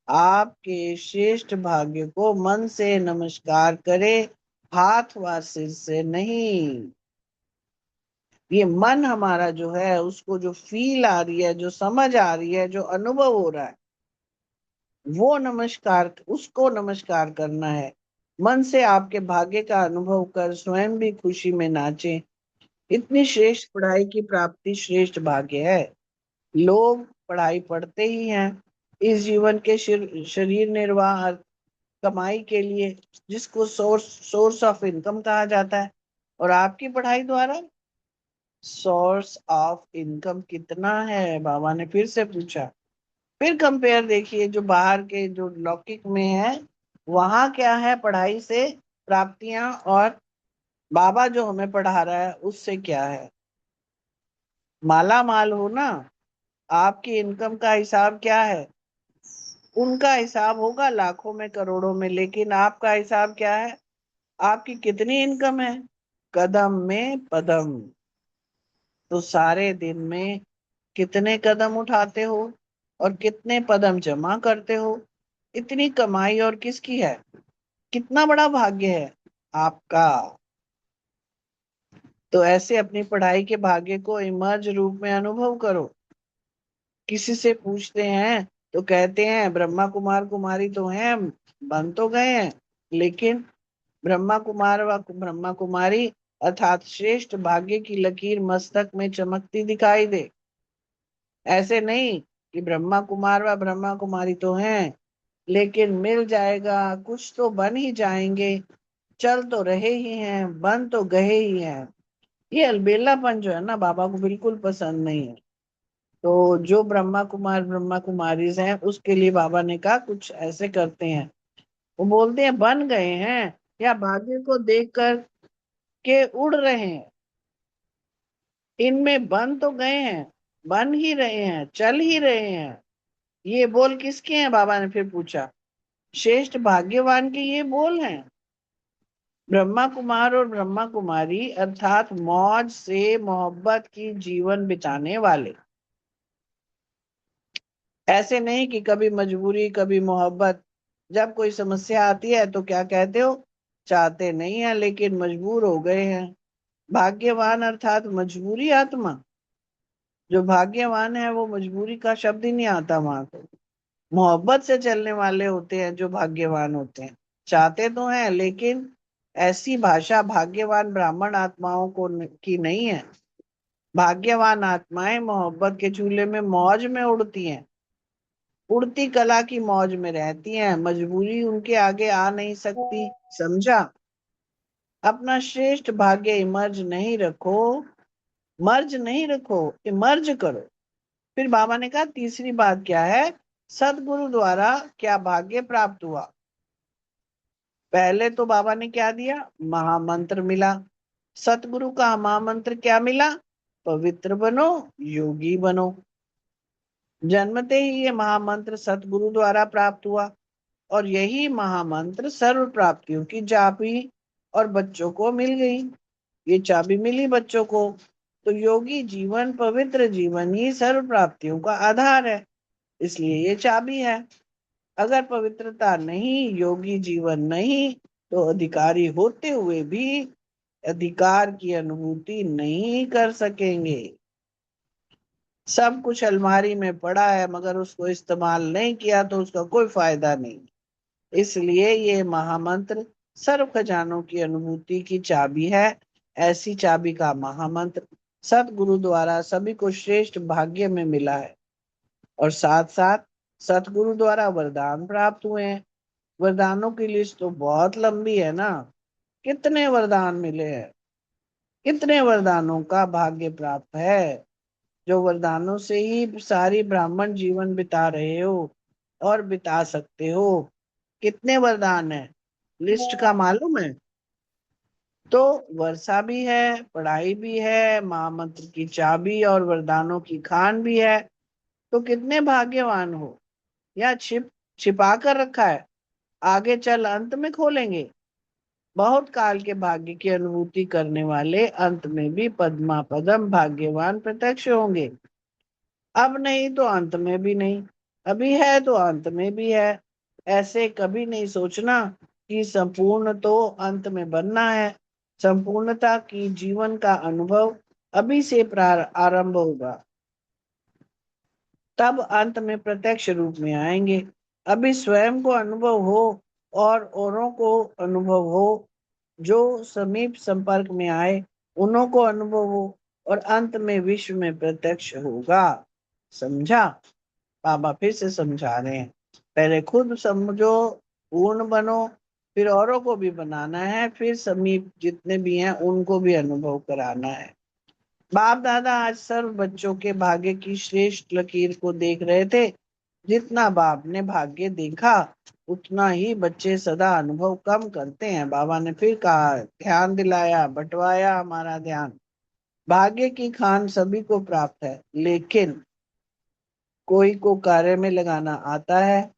आपके श्रेष्ठ भाग्य को मन से नमस्कार करें, हाथ व सिर से नहीं। ये मन हमारा जो है, उसको जो फील आ रही है, जो समझ आ रही है, जो अनुभव हो रहा है, वो नमस्कार, उसको नमस्कार करना है। मन से आपके भाग्य का अनुभव कर स्वयं भी खुशी में नाचें। इतनी श्रेष्ठ पढ़ाई की प्राप्ति श्रेष्ठ भाग्य है। लोग पढ़ाई पढ़ते ही हैं इस जीवन के शरीर निर्वाह कमाई के लिए, जिसको सोर्स ऑफ इनकम कहा जाता है। और आपकी पढ़ाई द्वारा सोर्स ऑफ इनकम कितना है, बाबा ने फिर से पूछा। फिर कंपेयर देखिए, जो बाहर के जो लौकिक में है, वहां क्या है पढ़ाई से प्राप्तियां, और बाबा जो हमें पढ़ा रहा है उससे क्या है। माला माल हो ना, आपकी इनकम का हिसाब क्या है, उनका हिसाब होगा लाखों में करोड़ों में, लेकिन आपका हिसाब क्या है, आपकी कितनी इनकम है, कदम में पदम। तो सारे दिन में कितने कदम उठाते हो और कितने पदम जमा करते हो, इतनी कमाई और किसकी है, कितना बड़ा भाग्य है आपका। तो ऐसे अपनी पढ़ाई के भाग्य को इमर्ज रूप में अनुभव करो। किसी से पूछते हैं तो कहते हैं ब्रह्मा कुमार कुमारी तो हैं, बन तो गए हैं, लेकिन ब्रह्मा कुमार व ब्रह्मा कुमारी अर्थात श्रेष्ठ भाग्य की लकीर मस्तक में चमकती दिखाई दे। ऐसे नहीं कि ब्रह्मा कुमार व ब्रह्मा कुमारी तो हैं, लेकिन मिल जाएगा, कुछ तो बन ही जाएंगे, चल तो रहे ही हैं, बन तो गए ही हैं। ये अलबेलापन जो है ना, बाबा को बिल्कुल पसंद नहीं है। तो जो ब्रह्मा कुमार ब्रह्मा कुमारी हैं, उसके लिए बाबा ने कहा कुछ ऐसे करते हैं, वो बोलते हैं बन गए हैं, या भाग्य को देख कर के उड़ रहे हैं। इनमें बन तो गए हैं, बन ही रहे हैं, चल ही रहे हैं। ये बोल किसके हैं, बाबा ने फिर पूछा। श्रेष्ठ भाग्यवान के ये बोल हैं। ब्रह्मा कुमार और ब्रह्मा कुमारी अर्थात मौज से मोहब्बत की जीवन बिताने वाले। ऐसे नहीं कि कभी मजबूरी कभी मोहब्बत। जब कोई समस्या आती है तो क्या कहते हो, चाहते नहीं है लेकिन मजबूर हो गए हैं। भाग्यवान अर्थात मजबूरी आत्मा। जो भाग्यवान है वो मजबूरी का शब्द ही नहीं आता वहां को। मोहब्बत से चलने वाले होते हैं जो भाग्यवान होते हैं। चाहते तो हैं लेकिन ऐसी भाषा भाग्यवान ब्राह्मण आत्माओं को की नहीं है। भाग्यवान आत्माएं मोहब्बत के झूले में मौज में उड़ती हैं, उड़ती कला की मौज में रहती हैं। मजबूरी उनके आगे आ नहीं सकती, समझा। अपना श्रेष्ठ भाग्य इमर्ज नहीं रखो, मर्ज नहीं रखो, इमर्ज करो। फिर बाबा ने कहा तीसरी बात क्या है, सदगुरु द्वारा क्या भाग्य प्राप्त हुआ। पहले तो बाबा ने क्या दिया, महामंत्र मिला। सतगुरु का महामंत्र क्या मिला, पवित्र बनो, योगी बनो। जन्मते ही ये महामंत्र सतगुरु द्वारा प्राप्त हुआ, और यही महामंत्र सर्व प्राप्तियों की चाबी और बच्चों को मिल गई। ये चाबी मिली बच्चों को, तो योगी जीवन पवित्र जीवन ही सर्व प्राप्तियों का आधार है, इसलिए ये चाबी है। अगर पवित्रता नहीं, योगी जीवन नहीं, तो अधिकारी होते हुए भी अधिकार की अनुभूति नहीं कर सकेंगे। सब कुछ अलमारी में पड़ा है मगर उसको इस्तेमाल नहीं किया तो उसका कोई फायदा नहीं। इसलिए ये महामंत्र सर्व खजानों की अनुभूति की चाबी है। ऐसी चाबी का महामंत्र सतगुरु द्वारा सभी को श्रेष्ठ भाग्य में मिला है और साथ साथ सतगुरु द्वारा वरदान प्राप्त हुए हैं। वरदानों की लिस्ट तो बहुत लंबी है ना। कितने वरदान मिले हैं, कितने वरदानों का भाग्य प्राप्त है, जो वरदानों से ही सारी ब्राह्मण जीवन बिता रहे हो और बिता सकते हो। कितने वरदान है, लिस्ट का मालूम है? तो वर्षा भी है, पढ़ाई भी है, महामंत्र की चाबी और वरदानों की खान भी है। तो कितने भाग्यवान हो। या छिपा कर रखा है, आगे चल अंत में खोलेंगे। बहुत काल के भाग्य की अनुभूति करने वाले अंत में भी पद्मा पदम भाग्यवान प्रत्यक्ष होंगे। अब नहीं तो अंत में भी नहीं, अभी है तो अंत में भी है। ऐसे कभी नहीं सोचना कि संपूर्ण तो अंत में बनना है। संपूर्णता की जीवन का अनुभव अभी से आरंभ होगा, तब अंत में प्रत्यक्ष रूप में आएंगे। अभी स्वयं को अनुभव हो और औरों को अनुभव हो, जो समीप संपर्क में आए उन्हों को अनुभव हो और अंत में विश्व में प्रत्यक्ष होगा। समझा? बाबा फिर से समझा रहे हैं, पहले खुद समझो, पूर्ण बनो, फिर औरों को भी बनाना है, फिर समीप जितने भी हैं उनको भी अनुभव कराना है। बाप दादा आज सर्व बच्चों के भाग्य की श्रेष्ठ लकीर को देख रहे थे। जितना बाप ने भाग्य देखा उतना ही बच्चे सदा अनुभव कम करते हैं। बाबा ने फिर कहा, ध्यान दिलाया, बंटवाया हमारा ध्यान। भाग्य की खान सभी को प्राप्त है, लेकिन कोई को कार्य में लगाना आता है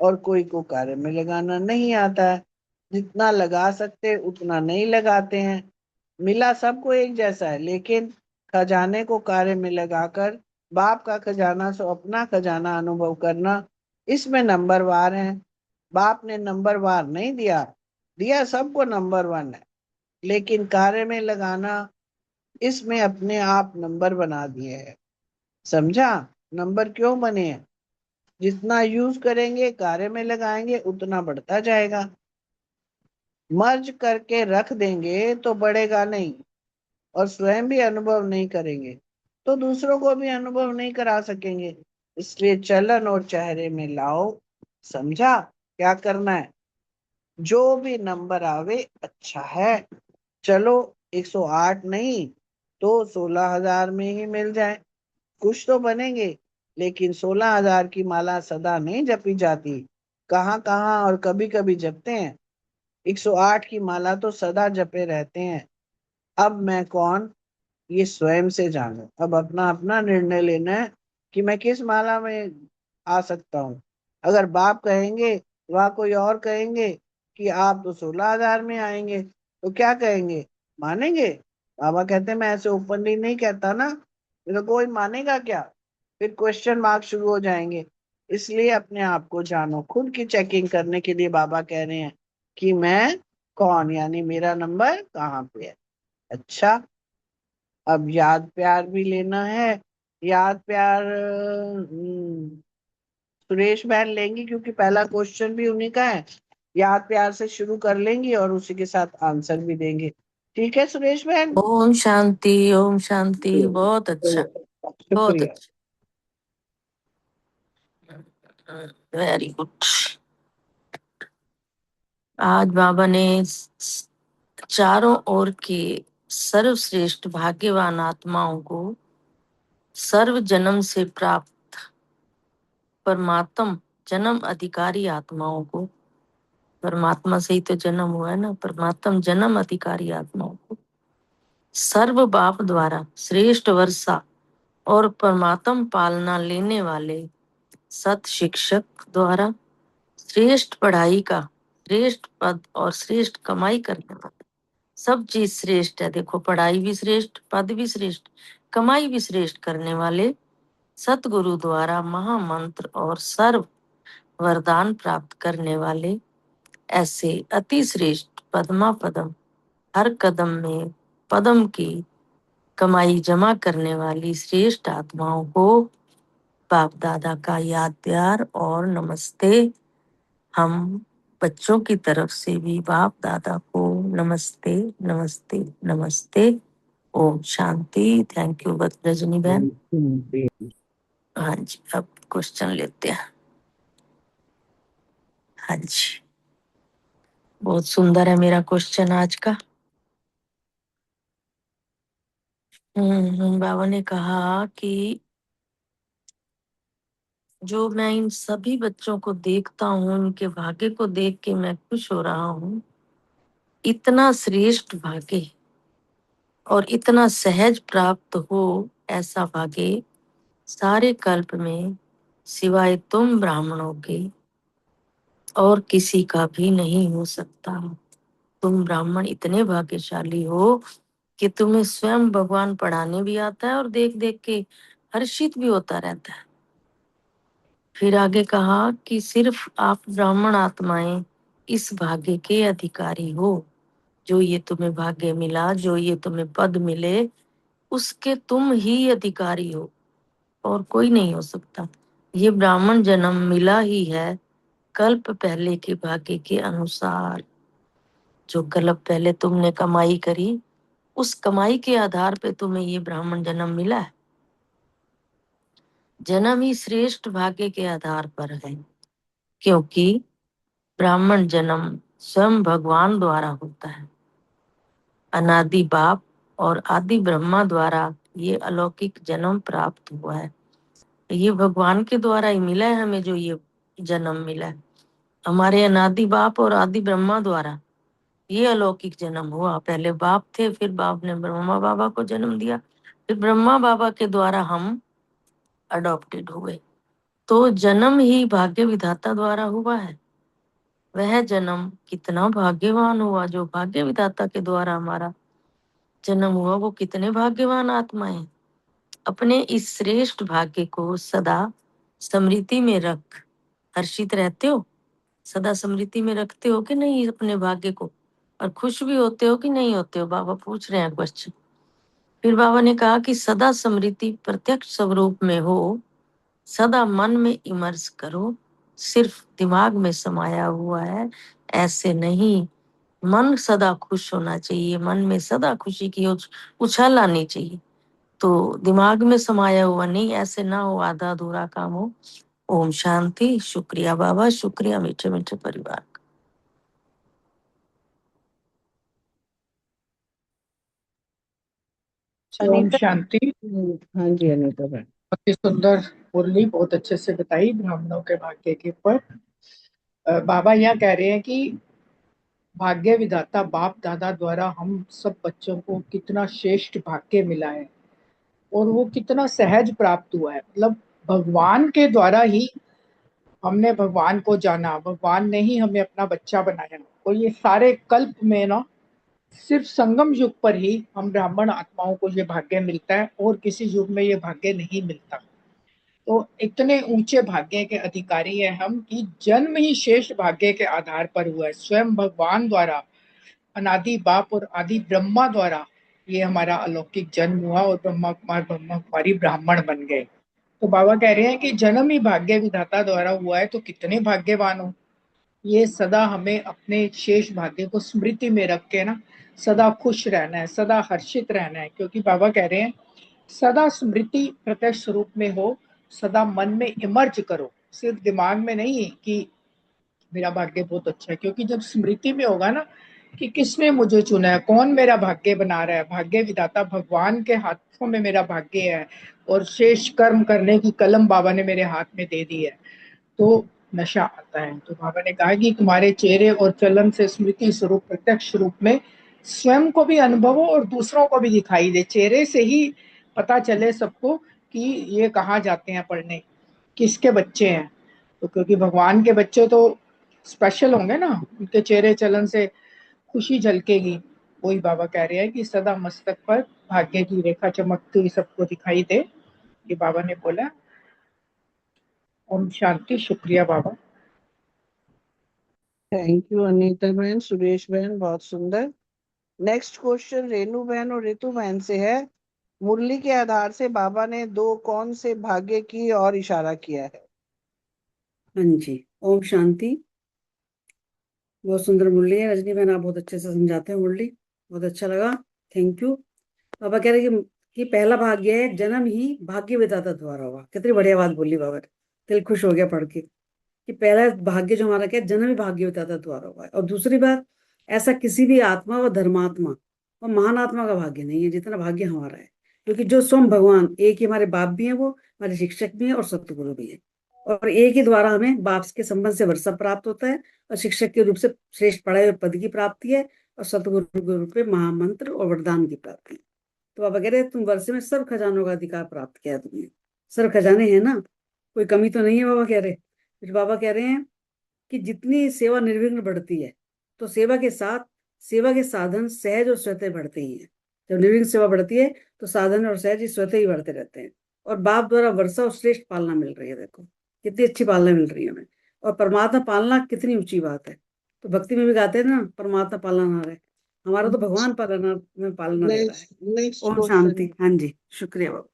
और कोई को कार्य में लगाना नहीं आता है। जितना लगा सकते उतना नहीं लगाते हैं। मिला सबको एक जैसा है, लेकिन खजाने को कार्य में लगाकर बाप का खजाना सो अपना खजाना अनुभव करना, इसमें नंबर वार है। बाप ने नंबर वार नहीं दिया, दिया सबको नंबर 1 है, लेकिन कार्य में लगाना इसमें अपने आप नंबर बना दिए हैं। समझा? नंबर क्यों बने हैं? जितना यूज करेंगे, कार्य में लगाएंगे, उतना बढ़ता जाएगा। मर्ज करके रख देंगे तो बढ़ेगा नहीं और स्वयं भी अनुभव नहीं करेंगे तो दूसरों को भी अनुभव नहीं करा सकेंगे। इसलिए चलन और चेहरे में लाओ। समझा क्या करना है? जो भी नंबर आवे अच्छा है। चलो 108 नहीं तो 16,000 में ही मिल जाए, कुछ तो बनेंगे। लेकिन 16,000 की माला सदा नहीं जपी जाती, कहाँ कहाँ और कभी कभी जपते हैं। 108 की माला तो सदा जपे रहते हैं। अब मैं कौन, ये स्वयं से जानो। अब अपना अपना निर्णय लेना है कि मैं किस माला में आ सकता हूँ। अगर बाप कहेंगे, वह कोई और कहेंगे कि आप तो 16,000 में आएंगे, तो क्या कहेंगे? मानेंगे? बाबा कहते हैं मैं ऐसे ओपनली नहीं कहता ना, तो कोई मानेगा क्या? फिर क्वेश्चन मार्क शुरू हो जाएंगे। इसलिए अपने आप को जानो। खुद की चेकिंग करने के लिए बाबा कह रहे हैं कि मैं कौन, यानी मेरा नंबर कहाँ पे है। अच्छा, अब याद प्यार भी लेना है। याद प्यार सुरेश बहन लेंगी, क्योंकि पहला क्वेश्चन भी उन्हीं का है। याद प्यार से शुरू कर लेंगी और उसी के साथ आंसर भी देंगे। ठीक है सुरेश बहन? ओम शांति, ओम शांति। बहुत अच्छा, बहुत शुक्रिया। अच्छा, वेरी गुड। आज बाबा ने चारों ओर के सर्वश्रेष्ठ भाग्यवान आत्माओं को सर्व जन्म से प्राप्त परमात्म जन्म अधिकारी आत्माओं को, परमात्मा से ही तो जन्म हुआ है ना, परमात्म जन्म अधिकारी आत्माओं को सर्व बाप द्वारा श्रेष्ठ वर्षा और परमात्म पालना लेने वाले सत शिक्षक द्वारा श्रेष्ठ पढ़ाई का श्रेष्ठ पद और श्रेष्ठ कमाई करने वाला, सब चीज श्रेष्ठ है। देखो, पढ़ाई भी श्रेष्ठ, पद भी श्रेष्ठ, कमाई भी श्रेष्ठ करने वाले सतगुरु द्वारा महामंत्र और सर्व वरदान प्राप्त करने वाले ऐसे अति श्रेष्ठ पद्मा पदम हर कदम में पदम की कमाई जमा करने वाली श्रेष्ठ आत्माओं को बाप दादा का याद प्यार और नमस्ते। हम बच्चों की तरफ से भी बाप दादा को नमस्ते नमस्ते नमस्ते। ओम शांति। थैंक यू रजनी बहन। हाँ जी, अब क्वेश्चन लेते हैं। हाँ जी, बहुत सुंदर है मेरा क्वेश्चन आज का। बाबा ने कहा कि जो मैं इन सभी बच्चों को देखता हूँ, उनके भाग्य को देख के मैं खुश हो रहा हूँ। इतना श्रेष्ठ भाग्य और इतना सहज प्राप्त हो, ऐसा भाग्य सारे कल्प में सिवाय तुम ब्राह्मणों के और किसी का भी नहीं हो सकता। तुम ब्राह्मण इतने भाग्यशाली हो कि तुम्हें स्वयं भगवान पढ़ाने भी आता है और देख देख के हर्षित भी होता रहता है। फिर आगे कहा कि सिर्फ आप ब्राह्मण आत्माएं इस भाग्य के अधिकारी हो। जो ये तुम्हें भाग्य मिला, जो ये तुम्हें पद मिले, उसके तुम ही अधिकारी हो और कोई नहीं हो सकता। ये ब्राह्मण जन्म मिला ही है कल्प पहले के भाग्य के अनुसार। जो कल्प पहले तुमने कमाई करी, उस कमाई के आधार पे तुम्हें ये ब्राह्मण जन्म मिला है। जन्म ही श्रेष्ठ भाग्य के आधार पर है, क्योंकि ब्राह्मण जन्म स्वयं भगवान द्वारा होता है। अनादि बाप और आदि ब्रह्मा द्वारा ये अलौकिक जन्म प्राप्त हुआ है। ये भगवान के द्वारा ही मिला है हमें, जो ये जन्म मिला है हमारे अनादि बाप और आदि ब्रह्मा द्वारा। ये अलौकिक जन्म हुआ। पहले बाप थे, फिर बाप ने ब्रह्मा बाबा को जन्म दिया, फिर ब्रह्मा बाबा के द्वारा हम अडॉप्टेड हुए। तो जन्म ही भाग्य विधाता द्वारा हुआ है। वह जन्म कितना भाग्यवान हुआ। जो भाग्य विधाता के द्वारा हमारा जन्म हुआ, वो कितने भाग्यवान आत्माएं। अपने इस श्रेष्ठ भाग्य को सदा स्मृति में रख हर्षित रहते हो। सदा स्मृति में रखते हो कि नहीं अपने भाग्य को, और खुश भी होते हो कि नहीं होते हो। बाबा पूछ रहे हैं क्वेश्चन। फिर बाबा ने कहा कि सदा स्मृति प्रत्यक्ष स्वरूप में हो, सदा मन में इमर्स करो। सिर्फ दिमाग में समाया हुआ है, ऐसे नहीं। मन सदा खुश होना चाहिए, मन में सदा खुशी की उछाल आनी चाहिए। तो दिमाग में समाया हुआ नहीं, ऐसे ना हो आधा अधूरा काम हो। ओम शांति। शुक्रिया बाबा, शुक्रिया मीठे मीठे परिवार। ओम अनीता। शांति। हाँ जी अनीता बहन। बहुत ही सुंदर मुरली, बहुत अच्छे से बताई ब्राह्मणों के भाग्य के ऊपर। बाबा यहाँ कह रहे हैं कि भाग्य विधाता बाप दादा द्वारा हम सब बच्चों को कितना श्रेष्ठ भाग्य मिला है और वो कितना सहज प्राप्त हुआ है। मतलब भगवान के द्वारा ही हमने भगवान को जाना, भगवान ने ही हमें अपना बच्चा बनाया। और ये सारे कल्प में ना सिर्फ संगम युग पर ही हम ब्राह्मण आत्माओं को ये भाग्य मिलता है और किसी युग में ये भाग्य नहीं मिलता। तो इतने ऊंचे भाग्य के अधिकारी हैं हम कि जन्म ही शेष भाग्य के आधार पर हुआ है। स्वयं भगवान द्वारा, अनादि बाप और आदि ब्रह्मा द्वारा ये हमारा अलौकिक जन्म हुआ और ब्रह्मा कुमारी ब्राह्मण बन गए। तो बाबा कह रहे हैं कि जन्म ही भाग्य विधाता द्वारा हुआ है, तो कितने भाग्यवान हो। ये सदा हमें अपने शेष भाग्य को स्मृति में रख के ना सदा खुश रहना है, सदा हर्षित रहना है। क्योंकि बाबा कह रहे हैं सदा स्मृति प्रत्यक्ष स्वरूप में हो, सदा मन में इमर्ज करो, सिर्फ दिमाग में नहीं कि मेरा भाग्य बहुत अच्छा है। क्योंकि जब स्मृति में होगा ना कि किसने मुझे चुना है, कौन मेरा भाग्य बना रहा है, भाग्य विधाता भगवान के हाथों में मेरा भाग्य है और शेष कर्म करने की कलम बाबा ने मेरे हाथ में दे दी है, तो नशा आता है। तो बाबा ने कहा कि तुम्हारे चेहरे और चलन से स्मृति स्वरूप प्रत्यक्ष रूप में स्वयं को भी अनुभव हो और दूसरों को भी दिखाई दे। चेहरे से ही पता चले सबको कि ये कहाँ जाते हैं पढ़ने, किसके बच्चे हैं। तो क्योंकि भगवान के बच्चे तो स्पेशल होंगे ना, उनके चेहरे चलन से खुशी झलकेगी। वही बाबा कह रहे हैं कि सदा मस्तक पर भाग्य की रेखा चमकती हुई सबको दिखाई दे। ये बाबा ने बोला। ओम शांति। शुक्रिया बाबा। थैंक यू अनीता बहन, सुरेश बहन, बहुत सुंदर। नेक्स्ट क्वेश्चन रेणु बहन और रितु बहन से है। मुरली के आधार से बाबा ने दो कौन से भाग्य की और इशारा किया है? हाँ जी, ओम शांति। बहुत सुंदर मुरली है रजनी बहन, आप बहुत अच्छे से समझाते हैं मुरली, बहुत अच्छा लगा, थैंक यू। बाबा कह रहे कि पहला भाग्य है जन्म ही भाग्य विधाता द्वारा हुआ। कितनी बढ़िया बात बोली बाबा ने, दिल खुश हो गया पढ़ के कि पहला भाग्य जो हमारा क्या है, जन्म ही भाग्य विधाता द्वारा हुआ है। और दूसरी बात, ऐसा किसी भी आत्मा व धर्मात्मा और महान आत्मा का भाग्य नहीं है जितना भाग्य हमारा है, क्योंकि जो स्वयं भगवान एक ही हमारे बाप भी हैं, वो हमारे शिक्षक भी हैं और सतगुरु भी हैं। और एक ही द्वारा हमें बाप के संबंध से वर्षा प्राप्त होता है, और शिक्षक के रूप से श्रेष्ठ पढ़ाई और पद की प्राप्ति है, और सतगुरु के रूप में महामंत्र और वरदान की प्राप्ति है। तो बाबा कह रहे हैं तुम वर्षे में सर्व खजानों का अधिकार प्राप्त किया तुमने। सर्व खजाने हैं ना, कोई कमी तो नहीं है बाबा कह रहे। फिर बाबा कह रहे हैं कि जितनी सेवा निर्विघ्न बढ़ती है, तो सेवा के साथ सेवा के साधन सहज और स्वतः बढ़ते ही हैं। जब निर्विघ्न सेवा बढ़ती है तो साधन और सहज स्वतः ही बढ़ते रहते हैं। और बाप द्वारा वर्षा और श्रेष्ठ पालना मिल रही है, देखो कितनी अच्छी पालना मिल रही है हमें। और परमात्मा पालना कितनी ऊंची बात है। तो भक्ति में भी गाते हैं ना, परमात्मा पालनहार है, हमारा तो भगवान पालना में पालना दे रहा है। नेक्स्ट ओम क्वेश्चन शांति। हाँ जी, शुक्रिया बाबा।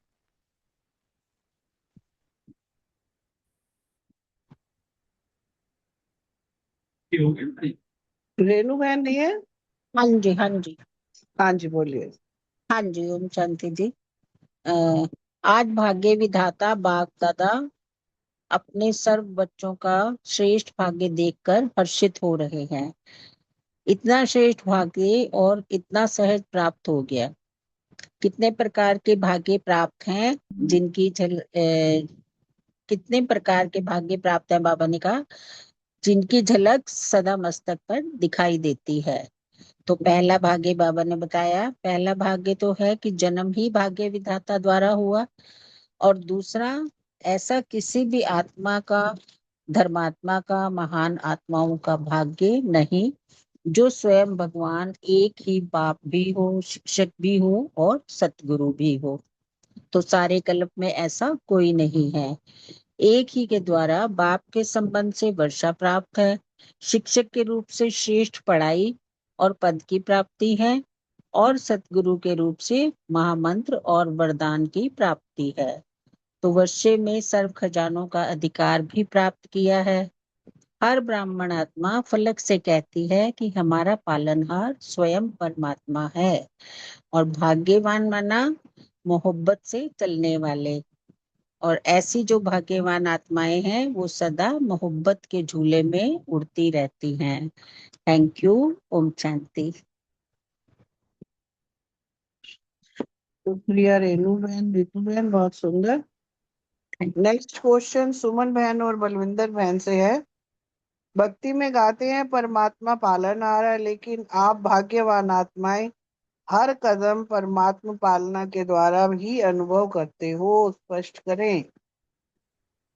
रेणु बहन नहीं है? हाँ जी, हाँ जी, हाँ जी बोलिए। हाँ जी। ओम शांति जी। आज भाग्य विधाता बाप दादा अपने सर्व बच्चों का श्रेष्ठ भाग्य देखकर हर्षित हो रहे हैं। इतना श्रेष्ठ भाग्य और इतना सहज प्राप्त हो गया। कितने प्रकार के भाग्य प्राप्त हैं जिनकी कितने प्रकार के भाग्य प्राप्त है बाबा ने कहा, जिनकी झलक सदा मस्तक पर दिखाई देती है। तो पहला भाग्य बाबा ने बताया, पहला भाग्य तो है कि जन्म ही भाग्य विधाता द्वारा हुआ। और दूसरा, ऐसा किसी भी आत्मा का, धर्मात्मा का, महान आत्माओं का भाग्य नहीं जो स्वयं भगवान एक ही बाप भी हो, शिक्षक भी हो और सतगुरु भी हो। तो सारे कल्प में ऐसा कोई नहीं है। एक ही के द्वारा बाप के संबंध से वर्षा प्राप्त है, शिक्षक के रूप से श्रेष्ठ पढ़ाई और पद की प्राप्ति है, और सतगुरु के रूप से महामंत्र और वरदान की प्राप्ति है। तो वर्षे में सर्व खजानों का अधिकार भी प्राप्त किया है। हर ब्राह्मण आत्मा फलक से कहती है कि हमारा पालनहार स्वयं परमात्मा है। और भाग्यवान माना मोहब्बत से चलने वाले। और ऐसी जो भाग्यवान आत्माएं हैं वो सदा मोहब्बत के झूले में उड़ती रहती हैं। Thank you. ओम शांति। शुक्रिया रेणु बहन, रितु बहन, बहुत सुंदर। नेक्स्ट क्वेश्चन सुमन बहन और बलविंदर बहन से है। भक्ति में गाते हैं परमात्मा पालनहार है, लेकिन आप भाग्यवान आत्माएं हर कदम परमात्मा पालना के द्वारा ही अनुभव करते हो, स्पष्ट करें।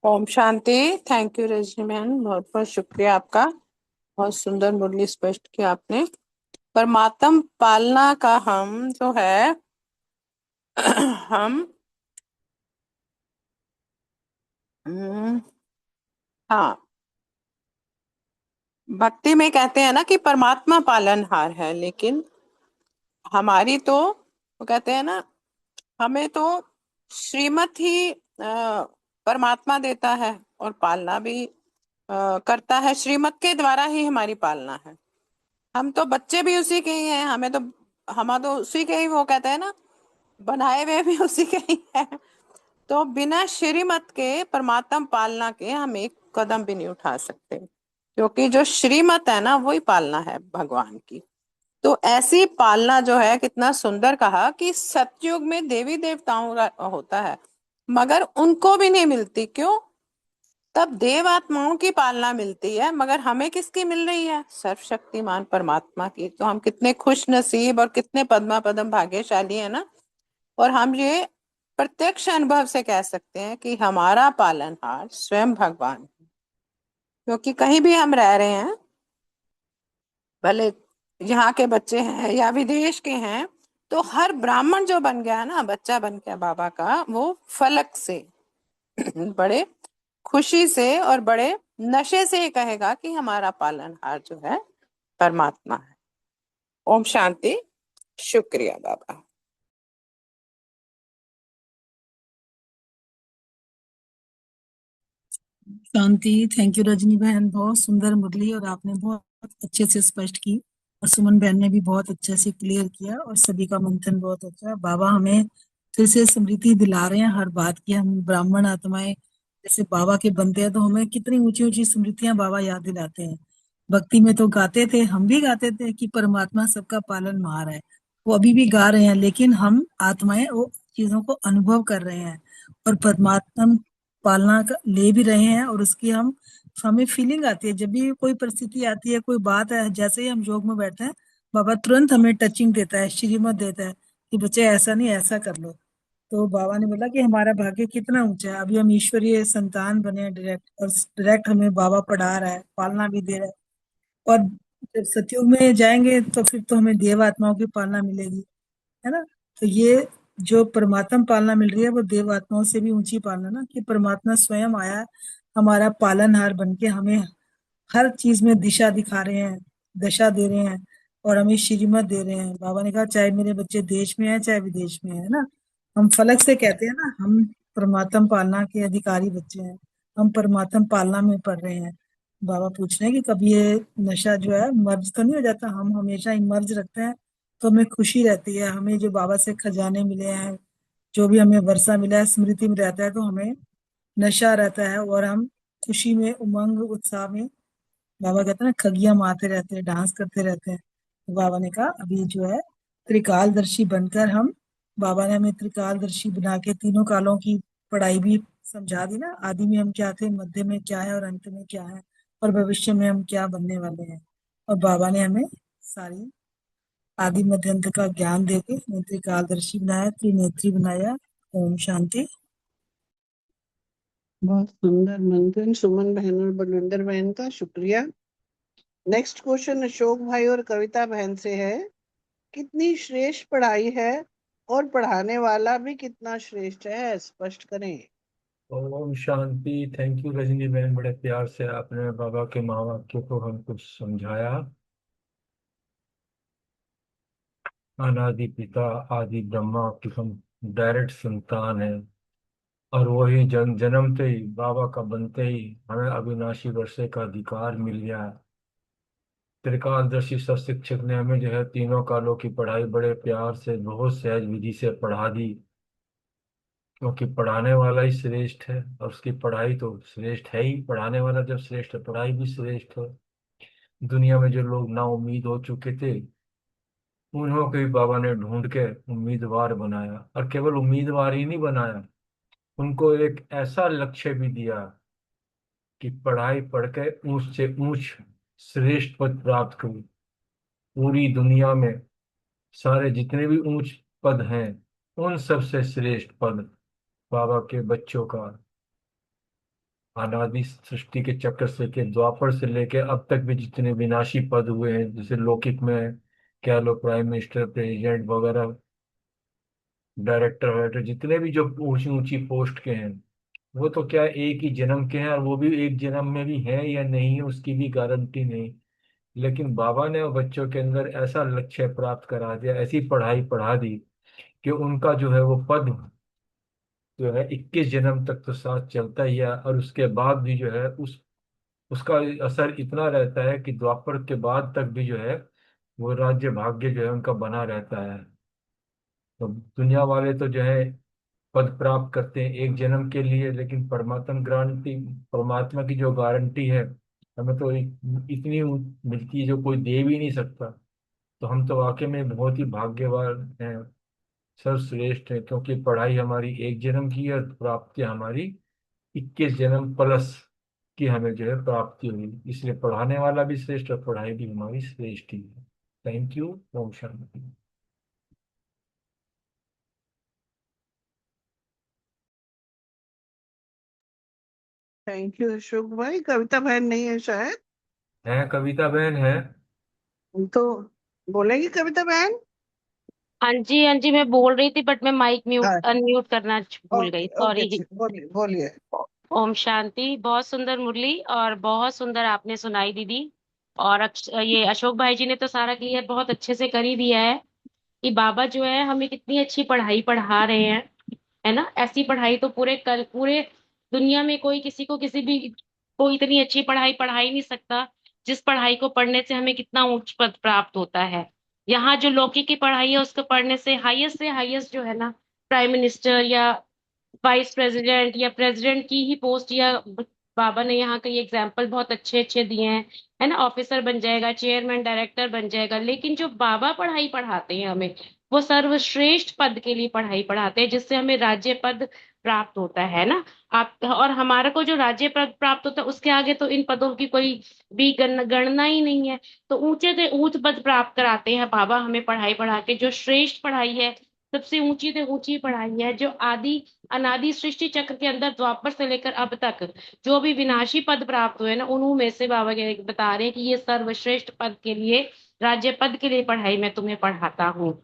ओम शांति। थैंक यू रजनी मैम, बहुत बहुत शुक्रिया आपका, बहुत सुंदर मुरली स्पष्ट किया आपने। परमात्म पालना का हम जो है हम हाँ, भक्ति में कहते हैं ना कि परमात्मा पालनहार है, लेकिन हमारी तो वो कहते हैं ना, हमें तो श्रीमत ही परमात्मा देता है और पालना भी करता है। श्रीमत के द्वारा ही हमारी पालना है। हम तो बच्चे भी उसी के ही हैं, हम तो उसी के ही, वो कहते हैं ना, बनाए हुए भी उसी के ही हैं। तो बिना श्रीमत के परमात्मा पालना के हम एक कदम भी नहीं उठा सकते, क्योंकि जो श्रीमत है ना वही पालना है भगवान की। तो ऐसी पालना जो है, कितना सुंदर कहा कि सतयुग में देवी देवताओं का होता है, मगर उनको भी नहीं मिलती। क्यों? तब देव आत्माओं की पालना मिलती है, मगर हमें किसकी मिल रही है? सर्वशक्तिमान परमात्मा की। तो हम कितने खुश नसीब और कितने पद्मा पदम भाग्यशाली है ना। और हम ये प्रत्यक्ष अनुभव से कह सकते हैं कि हमारा पालनहार स्वयं भगवान है। क्योंकि कहीं भी हम रह रहे हैं, भले यहाँ के बच्चे हैं या विदेश के हैं, तो हर ब्राह्मण जो बन गया है ना, बच्चा बन गया बाबा का, वो फलक से बड़े खुशी से और बड़े नशे से ये कहेगा कि हमारा पालनहार जो है परमात्मा है। ओम शांति। शुक्रिया बाबा। शांति। थैंक यू रजनी बहन, बहुत सुंदर मुरली और आपने बहुत अच्छे से स्पष्ट की, और सुमन बहन ने भी बहुत अच्छे से क्लियर किया, और सभी का मंथन बहुत अच्छा है। बाबा हमें फिर से स्मृति दिला रहे हैं हर बात की। हम ब्राह्मण आत्माएं जैसे बाबा के बनते हैं तो हमें कितनी ऊंची ऊंची स्मृतियां बाबा याद दिलाते हैं। भक्ति में तो गाते थे, हम भी गाते थे कि परमात्मा सबका पालनहार है, वो अभी भी गा रहे हैं, लेकिन हम आत्माएं वो चीजों को अनुभव कर रहे हैं और परमात्मा पालना ले भी रहे हैं, और उसकी हमें फीलिंग आती है जब भी कोई परिस्थिति आती है, कोई बात है, जैसे ही हम योग में बैठते हैं बाबा तुरंत हमें टचिंग देता है, श्रीमत देता है कि बच्चे ऐसा नहीं ऐसा कर लो। तो बाबा ने बोला कि हमारा भाग्य कितना ऊंचा है, अभी हम ईश्वरीय संतान बने हैं डायरेक्ट, और डायरेक्ट हमें बाबा पढ़ा रहा है, पालना भी दे रहा है। और जब सतयुग में जाएंगे तो फिर तो हमें देव आत्माओं की पालना मिलेगी, है ना। तो ये जो परमात्मा पालना मिल रही है वो देव आत्माओं से भी ऊंची पालना ना, कि परमात्मा स्वयं आया हमारा पालनहार बन के हमें हर चीज में दिशा दिखा रहे हैं, दशा दे रहे हैं, और हमें श्रीमत दे रहे हैं। बाबा ने कहा चाहे मेरे बच्चे देश में है चाहे विदेश में है ना, हम फलक से कहते हैं ना, हम परमात्मा पालना के अधिकारी बच्चे हैं, हम परमात्मा पालना में पढ़ रहे हैं। बाबा पूछ रहे हैं कि कभी ये नशा जो है मर्ज तो नहीं हो जाता, हम हमेशा इमर्ज रखते हैं तो हमें खुशी रहती है, हमें जो बाबा से खजाने मिले हैं, जो भी हमें वर्षा मिला है, स्मृति में रहता है, तो हमें नशा रहता है और हम खुशी में, उमंग, उत्साह में, बाबा कहते हैं ना, खगियां मारते रहते हैं, डांस करते रहते हैं। तो बाबा ने कहा अभी जो है त्रिकालदर्शी बनकर हम, बाबा ने हमें त्रिकालदर्शी बना के तीनों कालों की पढ़ाई भी समझा दी ना, आदि में हम क्या थे, मध्य में क्या है और अंत में क्या है, और भविष्य में हम क्या बनने वाले हैं। और बाबा ने हमें सारी आदि मध्य अंत का ज्ञान देके हमें त्रिकालदर्शी बनाया, त्रिनेत्री बनाया। ओम शांति। बहुत सुंदर मंथन सुमन बहन और बलविंदर बहन का, शुक्रिया। नेक्स्ट क्वेश्चन अशोक भाई और कविता बहन से है, कितनी श्रेष्ठ पढ़ाई है और पढ़ाने वाला भी कितना श्रेष्ठ है, स्पष्ट करें। ओम शांति। थैंक यू रजनी बहन, बड़े प्यार से आपने बाबा के महावाक्य को हमको समझाया। अनादि पिता आदि ब्रह्मा की हम डायरेक्ट संतान है, और वही जन्मते ही बाबा का बनते ही हमें अविनाशी वर्षे का अधिकार मिल गया है। त्रिकालदर्शी शिक्षक ने हमें जो है तीनों कालों की पढ़ाई बड़े प्यार से बहुत सहज विधि से पढ़ा दी, क्योंकि पढ़ाने वाला ही श्रेष्ठ है, और उसकी पढ़ाई तो श्रेष्ठ है ही। पढ़ाने वाला जब श्रेष्ठ है, पढ़ाई भी श्रेष्ठ है। दुनिया में जो लोग ना उम्मीद हो चुके थे, उन्हों को भी बाबा ने ढूंढ के उम्मीदवार बनाया, और केवल उम्मीदवार ही नहीं बनाया, उनको एक ऐसा लक्ष्य भी दिया कि पढ़ाई पढ़ के ऊंच से ऊंच श्रेष्ठ पद प्राप्त करूं। पूरी दुनिया में सारे जितने भी ऊंच पद हैं, उन सबसे श्रेष्ठ पद बाबा के बच्चों का अनादि सृष्टि के चक्र से के द्वापर से लेके अब तक भी जितने विनाशी पद हुए हैं, जैसे लौकिक में कह लो प्राइम मिनिस्टर, प्रेसिडेंट वगैरह, डायरेक्टर वायरेक्टर, जितने भी जो ऊंची ऊंची पोस्ट के हैं, वो तो क्या एक ही जन्म के हैं, और वो भी एक जन्म में भी है या नहीं है उसकी भी गारंटी नहीं। लेकिन बाबा ने बच्चों के अंदर ऐसा लक्ष्य प्राप्त करा दिया, ऐसी पढ़ाई पढ़ा दी कि उनका जो है वो पद जो है 21 जन्म तक तो साथ चलता ही है, और उसके बाद भी जो है उसका असर इतना रहता है कि द्वापर के बाद तक भी जो है वो राज्य भाग्य जो है उनका बना रहता है। तो दुनिया वाले तो जो है पद प्राप्त करते हैं एक जन्म के लिए, लेकिन परमात्मा गारंटी, परमात्मा की जो गारंटी है, हमें तो इतनी मिलती है जो कोई दे भी नहीं सकता। तो हम तो वाकई में बहुत ही भाग्यवान हैं, सर्वश्रेष्ठ है, क्योंकि पढ़ाई हमारी एक जन्म की है और प्राप्ति हमारी 21 जन्म प्लस की हमें जो है प्राप्ति हुई। इसलिए पढ़ाने वाला भी श्रेष्ठ और पढ़ाई भी हमारी श्रेष्ठ ही है। Thank you. ओम शांति। थैंक यू अशोक भाई। कविता बहन नहीं है शायद, है कविता बहन है। तो बोलेगी कविता बहन। हाँ जी मैं बोल रही थी, बट मैं माइक म्यूट हाँ, अनम्यूट करना भूल गई, ओके ओके सॉरी। जी, बोलिए बोलिए। ओम शांति। बहुत सुंदर मुरली और बहुत सुंदर आपने सुनाई दीदी। और ये अशोक भाई जी ने तो सारा क्लियर बहुत अच्छे से कर ही दिया है कि बाबा जो है हमें कितनी अच्छी पढ़ाई पढ़ा रहे हैं, है ना। ऐसी पढ़ाई तो पूरे दुनिया में कोई किसी को किसी भी कोई इतनी अच्छी पढ़ाई पढ़ा ही नहीं सकता, जिस पढ़ाई को पढ़ने से हमें कितना उच्च पद प्राप्त होता है। यहाँ जो लौकिक की पढ़ाई है उसको पढ़ने से हाईएस्ट जो है ना, प्राइम मिनिस्टर या वाइस प्रेसिडेंट या प्रेसिडेंट की ही पोस्ट, या बाबा ने यहाँ कई एग्जाम्पल बहुत अच्छे अच्छे दिए हैं, है ना। ऑफिसर बन जाएगा, चेयरमैन डायरेक्टर बन जाएगा, लेकिन जो बाबा पढ़ाई पढ़ाते हैं हमें, वो सर्वश्रेष्ठ पद के लिए पढ़ाई पढ़ाते हैं, जिससे हमें राज्य पद प्राप्त होता है ना। आप और हमारे को जो राज्य पद प्राप्त होता है उसके आगे तो इन पदों की कोई भी गणना ही नहीं है। तो ऊंचे से ऊंच पद प्राप्त कराते हैं बाबा हमें पढ़ाई पढ़ा के। जो श्रेष्ठ पढ़ाई है, सबसे ऊंची से ऊंची पढ़ाई है, जो आदि अनादि सृष्टि चक्र के अंदर द्वापर से लेकर अब तक जो भी विनाशी पद प्राप्त हुए ना, उन्हीं में से बाबा बता रहे हैं कि ये सर्वश्रेष्ठ पद के लिए, राज्य पद के लिए पढ़ाई मैं तुम्हें पढ़ाता हूँ।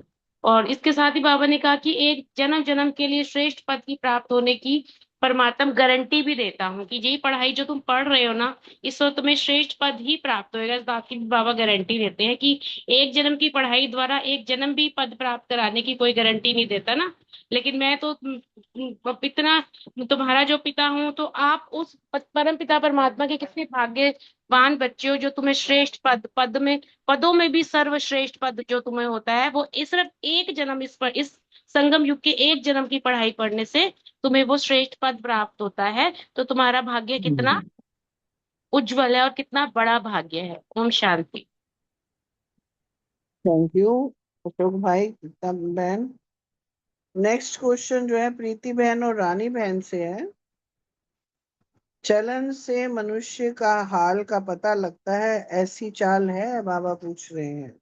और इसके साथ ही बाबा ने कहा कि एक जन्म जन्म के लिए श्रेष्ठ पद की प्राप्त होने की परमात्मा गारंटी भी देता हूँ, कि यही पढ़ाई जो तुम पढ़ रहे हो ना, इस वक्त तुम्हें श्रेष्ठ पद ही प्राप्त होएगा। इस बात की भी बाबा गारंटी देते हैं कि एक जन्म की पढ़ाई द्वारा एक जन्म भी पद प्राप्त कराने की कोई गारंटी नहीं देता ना। लेकिन मैं तो इतना तुम्हारा जो पिता हूँ, तो आप उस परम पिता परमात्मा के कितने भाग्यवान बच्चे हो, जो तुम्हें श्रेष्ठ पद में, पदों में भी सर्वश्रेष्ठ पद जो तुम्हें होता है, वो सिर्फ एक जन्म इस संगम युग के एक जन्म की पढ़ाई पढ़ने से तुम्हें वो श्रेष्ठ पद प्राप्त होता है। तो तुम्हारा भाग्य कितना उज्जवल है और कितना बड़ा भाग्य है। ओम शांति। थैंक यू अशोक भाई, गीता बहन। नेक्स्ट क्वेश्चन जो है प्रीति बहन और रानी बहन से है। चलन से मनुष्य का हाल का पता लगता है, ऐसी चाल है, बाबा पूछ रहे हैं।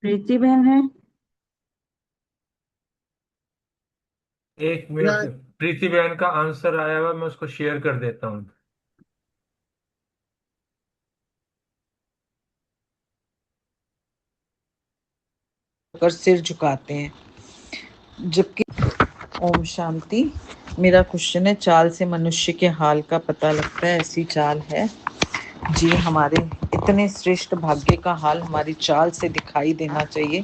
प्रीति बहन है। एक मिनट, प्रीति बहन का आंसर आया हुआ, मैं उसको शेयर कर देता हूँ। कर सिर झुकाते हैं, जबकि ओम शांति। मेरा क्वेश्चन है, चाल से मनुष्य के हाल का पता लगता है, ऐसी चाल है जी। हमारे इतने श्रेष्ठ भाग्य का हाल हमारी चाल से दिखाई देना चाहिए।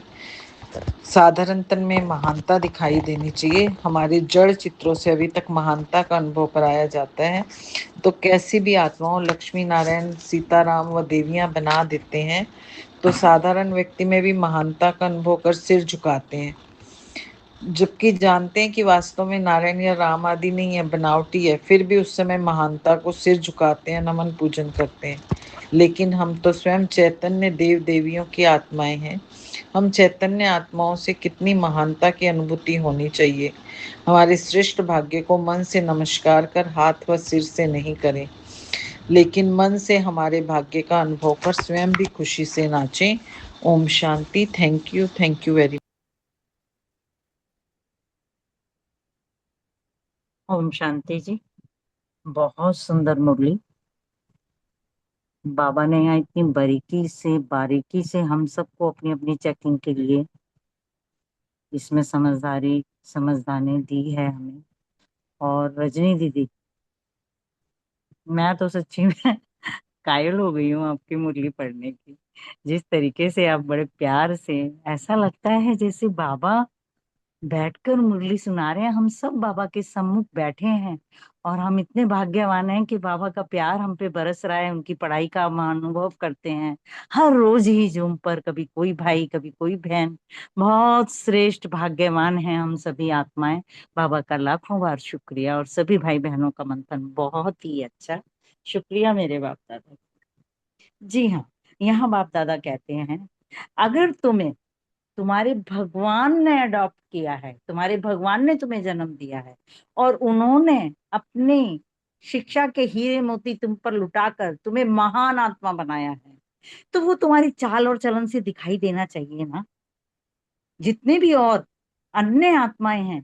साधारण तन में महानता दिखाई देनी चाहिए। हमारे जड़ चित्रों से अभी तक महानता का अनुभव कराया जाता है, तो कैसी भी आत्माओं लक्ष्मी नारायण सीताराम व देवियां बना देते हैं, तो साधारण व्यक्ति में भी महानता का अनुभव कर सिर झुकाते हैं, जबकि जानते हैं कि वास्तव में नारायण या राम आदि नहीं है, बनावटी है, फिर भी उस समय महानता को सिर झुकाते हैं, नमन पूजन करते हैं। लेकिन हम तो स्वयं चैतन्य देव देवियों की आत्माएं हैं। हम चैतन्य आत्माओं से कितनी महानता की अनुभूति होनी चाहिए। हमारे श्रेष्ठ भाग्य को मन से नमस्कार कर हाथ व सिर से नहीं करें, लेकिन मन से हमारे भाग्य का अनुभव कर स्वयं भी खुशी से नाचें। ओम शांति। Thank you very. ओम शांति जी। बहुत सुंदर मुरली। बाबा ने यहाँ इतनी बारीकी से हम सबको अपनी अपनी चेकिंग के लिए इसमें समझदारी दी है हमें। और रजनी दीदी, मैं तो सच्ची में कायल हो गई हूँ आपकी मुरली पढ़ने की। जिस तरीके से आप बड़े प्यार से, ऐसा लगता है जैसे बाबा बैठकर मुरली सुना रहे हैं। हम सब बाबा के सम्मुख बैठे हैं और हम इतने भाग्यवान हैं कि बाबा का प्यार हम पे बरस रहा है, उनकी पढ़ाई का हम अनुभव करते हैं हर रोज ही जूम पर, कभी कोई भाई कभी कोई बहन। बहुत श्रेष्ठ भाग्यवान हैं हम सभी आत्माएं। बाबा का लाखों बार शुक्रिया, और सभी भाई बहनों का मंथन बहुत ही अच्छा। शुक्रिया मेरे बाप दादा। जी हाँ, यहाँ बाप दादा कहते हैं, अगर तुम्हारे भगवान ने अडॉप्ट किया है, तुम्हारे भगवान ने तुम्हें जन्म दिया है, और उन्होंने अपनी शिक्षा के हीरे मोती तुम पर लुटाकर तुम्हें महान आत्मा बनाया है, तो वो तुम्हारी चाल और चलन से दिखाई देना चाहिए ना। जितने भी और अन्य आत्माएं हैं,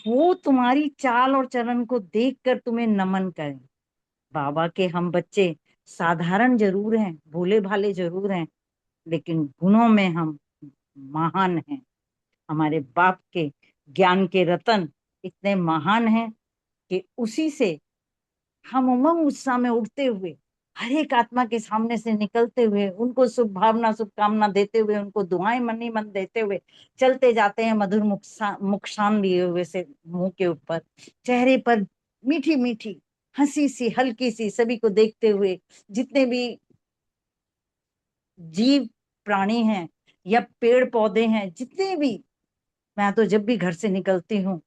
वो तुम्हारी चाल और चलन को देखकर तुम्हें नमन करें। बाबा के हम बच्चे साधारण जरूर हैं, भोले भाले जरूर हैं, लेकिन गुणों में हम महान हैं। हमारे बाप के ज्ञान के रतन इतने महान हैं कि उसी से हम उमंग उत्साह में उठते हुए हर एक आत्मा के सामने से निकलते हुए उनको शुभ भावना शुभकामना देते हुए उनको दुआएं मनी मन देते हुए चलते जाते हैं, मधुर मुस्कान लिए हुए से मुंह के ऊपर, चेहरे पर मीठी मीठी हंसी सी हल्की सी, सभी को देखते हुए जितने भी जीव प्राणी हैं या पेड़ पौधे हैं जितने भी, मैं तो जब भी घर से निकलती हूँ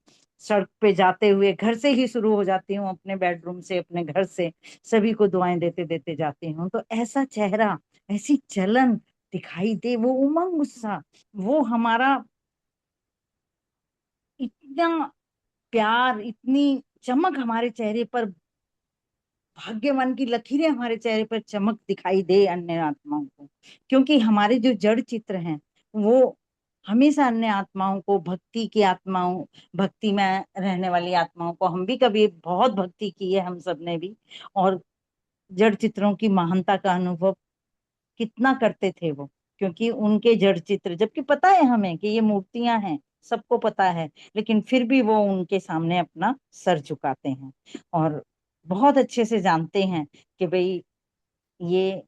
सड़क पे जाते हुए घर से ही शुरू हो जाती हूँ, अपने बेडरूम से अपने घर से सभी को दुआएं देते देते जाती हूँ। तो ऐसा चेहरा, ऐसी चलन दिखाई दे, वो उमंग उत्साह, वो हमारा इतना प्यार, इतनी चमक हमारे चेहरे पर, भाग्यवान की लकीरें हमारे चेहरे पर चमक दिखाई दे अन्य आत्माओं को, क्योंकि हमारे जो जड़ चित्र हैं वो हमेशा अन्य आत्माओं को, भक्ति की आत्माओं, भक्ति में रहने वाली आत्माओं को, हम भी कभी बहुत भक्ति की है हम सब ने भी, और जड़ चित्रों की महानता का अनुभव कितना करते थे वो, क्योंकि उनके जड़ चित्र, जबकि पता है हमें कि ये मूर्तियां हैं, सबको पता है, लेकिन फिर भी वो उनके सामने अपना सर झुकाते हैं और बहुत अच्छे से जानते हैं कि भाई ये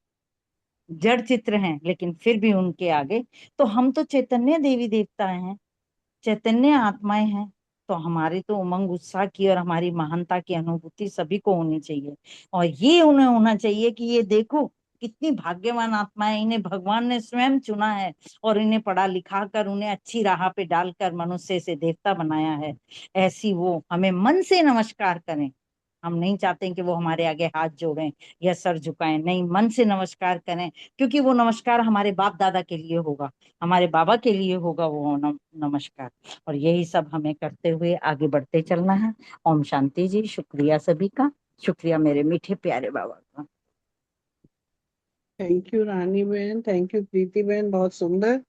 जड़ चित्र हैं, लेकिन फिर भी उनके आगे, तो हम तो चैतन्य देवी देवता हैं, चैतन्य आत्माएं हैं, तो हमारी तो उमंग उत्साह की और हमारी महानता की अनुभूति सभी को होनी चाहिए। और ये उन्हें होना चाहिए कि ये देखो कितनी भाग्यवान आत्माएं, इन्हें भगवान ने स्वयं चुना है और इन्हें पढ़ा लिखा कर उन्हें अच्छी राह पे डालकर मनुष्य से देवता बनाया है। ऐसी वो हमें मन से नमस्कार करें। हम नहीं चाहते कि वो हमारे आगे हाथ जोड़ें या सर झुकाएं, नहीं, मन से नमस्कार करें, क्योंकि वो नमस्कार हमारे बाप दादा के लिए होगा, हमारे बाबा के लिए होगा वो नमस्कार। और यही सब हमें करते हुए आगे बढ़ते चलना है। ओम शांति जी। शुक्रिया सभी का, शुक्रिया मेरे मीठे प्यारे बाबा का। थैंक यू रानी बहन, थैंक यू प्रीति बहन, बहुत सुंदर।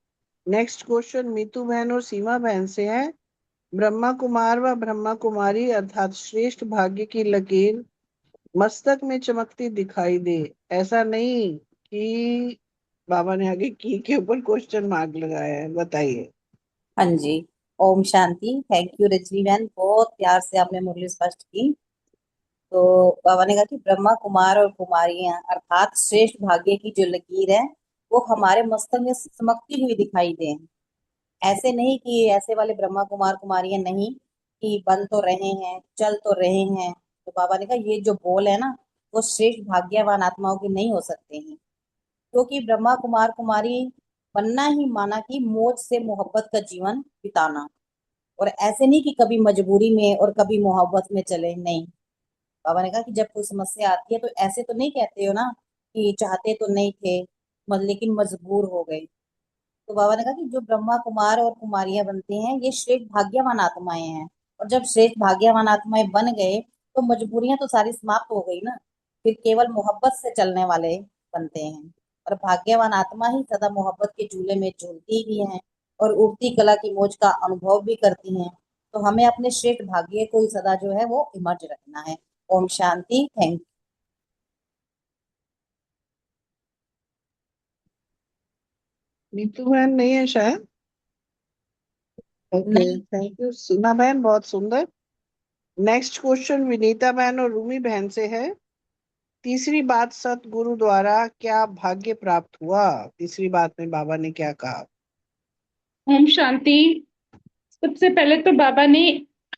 नेक्स्ट क्वेश्चन मीतू बहन और सीमा बहन से है। ब्रह्मा कुमार व ब्रह्मा कुमारी अर्थात श्रेष्ठ भाग्य की लकीर मस्तक में चमकती दिखाई दे, ऐसा नहीं कि बाबा ने आगे की के ऊपर क्वेश्चन मार्क लगाया है, बताइए। हाँ जी, ओम शांति। थैंक यू रजनी बहन, बहुत प्यार से आपने मुरली स्पष्ट की। तो बाबा ने कहा कि ब्रह्मा कुमार और कुमारियां अर्थात श्रेष्ठ भाग्य की जो लकीर है वो हमारे मस्तक में चमकती हुई दिखाई दे। ऐसे नहीं कि ऐसे वाले ब्रह्मा कुमार कुमारियां नहीं कि बन तो रहे हैं, चल तो रहे हैं। तो बाबा ने कहा ये जो बोल है ना वो श्रेष्ठ भाग्यवान आत्माओं की नहीं हो सकते हैं, क्योंकि ब्रह्मा कुमार कुमारी बनना ही माना कि मौज से मोहब्बत का जीवन बिताना, और ऐसे नहीं कि कभी मजबूरी में और कभी मोहब्बत में चले, नहीं। बाबा ने कहा कि जब कोई समस्या आती है तो ऐसे तो नहीं कहते हो ना कि चाहते तो नहीं थे लेकिन मजबूर हो गए। तो बाबा ने कहा कि जो ब्रह्मा कुमार और कुमारियां बनते हैं ये श्रेष्ठ भाग्यवान आत्माएं हैं, और जब श्रेष्ठ भाग्यवान आत्माएं बन गए तो मजबूरियां तो सारी समाप्त हो गई ना, फिर केवल मोहब्बत से चलने वाले बनते हैं। और भाग्यवान आत्मा ही सदा मोहब्बत के झूले में झूलती भी हैं और उड़ती कला की मौज का अनुभव भी करती हैं। तो हमें अपने श्रेष्ठ भाग्य को ही सदा जो है वो इमर्ज रखना है। ओम शांति। थैंक नीतू बहन नहीं है शायद। ओके, नहीं। थैंक यू सीमा बहन, बहुत सुंदर। नेक्स्ट क्वेश्चन विनीता बहन और रूमी बहन से है। तीसरी बात, सतगुरु द्वारा क्या भाग्य प्राप्त हुआ? तीसरी बात में बाबा ने क्या कहा? ओम शांति। सबसे पहले तो बाबा ने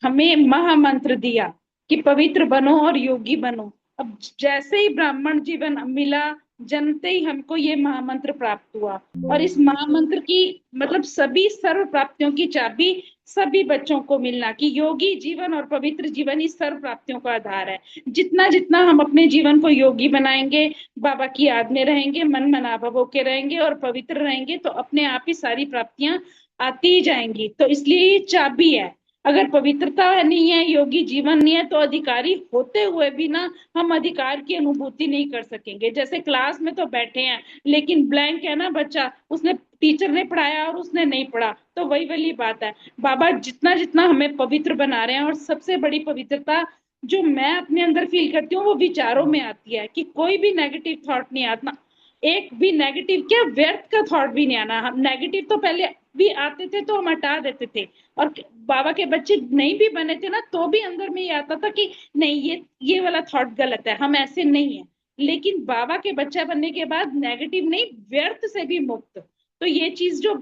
हमें महामंत्र दिया कि पवित्र बनो और योगी बनो। अब जैसे ही ब्राह्मण जीवन मिला, जन्मते ही हमको ये महामंत्र प्राप्त हुआ, और इस महामंत्र की मतलब सभी सर्व प्राप्तियों की चाबी सभी बच्चों को मिलना कि योगी जीवन और पवित्र जीवन ही सर्व प्राप्तियों का आधार है। जितना जितना हम अपने जीवन को योगी बनाएंगे, बाबा की याद में रहेंगे, मन मनाभव होके रहेंगे और पवित्र रहेंगे, तो अपने आप ही सारी प्राप्तियां आती ही जाएंगी। तो इसलिए ये चाबी है। अगर पवित्रता नहीं है, योगी जीवन नहीं है, तो अधिकारी होते हुए भी ना हम अधिकार की अनुभूति नहीं कर सकेंगे। जैसे क्लास में तो बैठे हैं लेकिन ब्लैंक है ना बच्चा, उसने टीचर ने पढ़ाया और उसने नहीं पढ़ा, तो वही वाली बात है। बाबा जितना जितना हमें पवित्र बना रहे हैं, और सबसे बड़ी पवित्रता जो मैं अपने अंदर फील करती हूँ वो विचारों में आती है कि कोई भी नेगेटिव थॉट नहीं आता, एक भी नेगेटिव क्या व्यर्थ का थॉट भी नहीं आना। हम नेगेटिव तो पहले भी आते थे तो हम हटा देते थे, और बाबा के बच्चे नहीं भी बने थे ना तो भी अंदर में ये आता था कि नहीं ये वाला थॉट गलत है, हम ऐसे नहीं है। लेकिन बाबा के बच्चा बनने के बाद नेगेटिव नहीं, व्यर्थ से भी मुक्त। तो ये चीज जो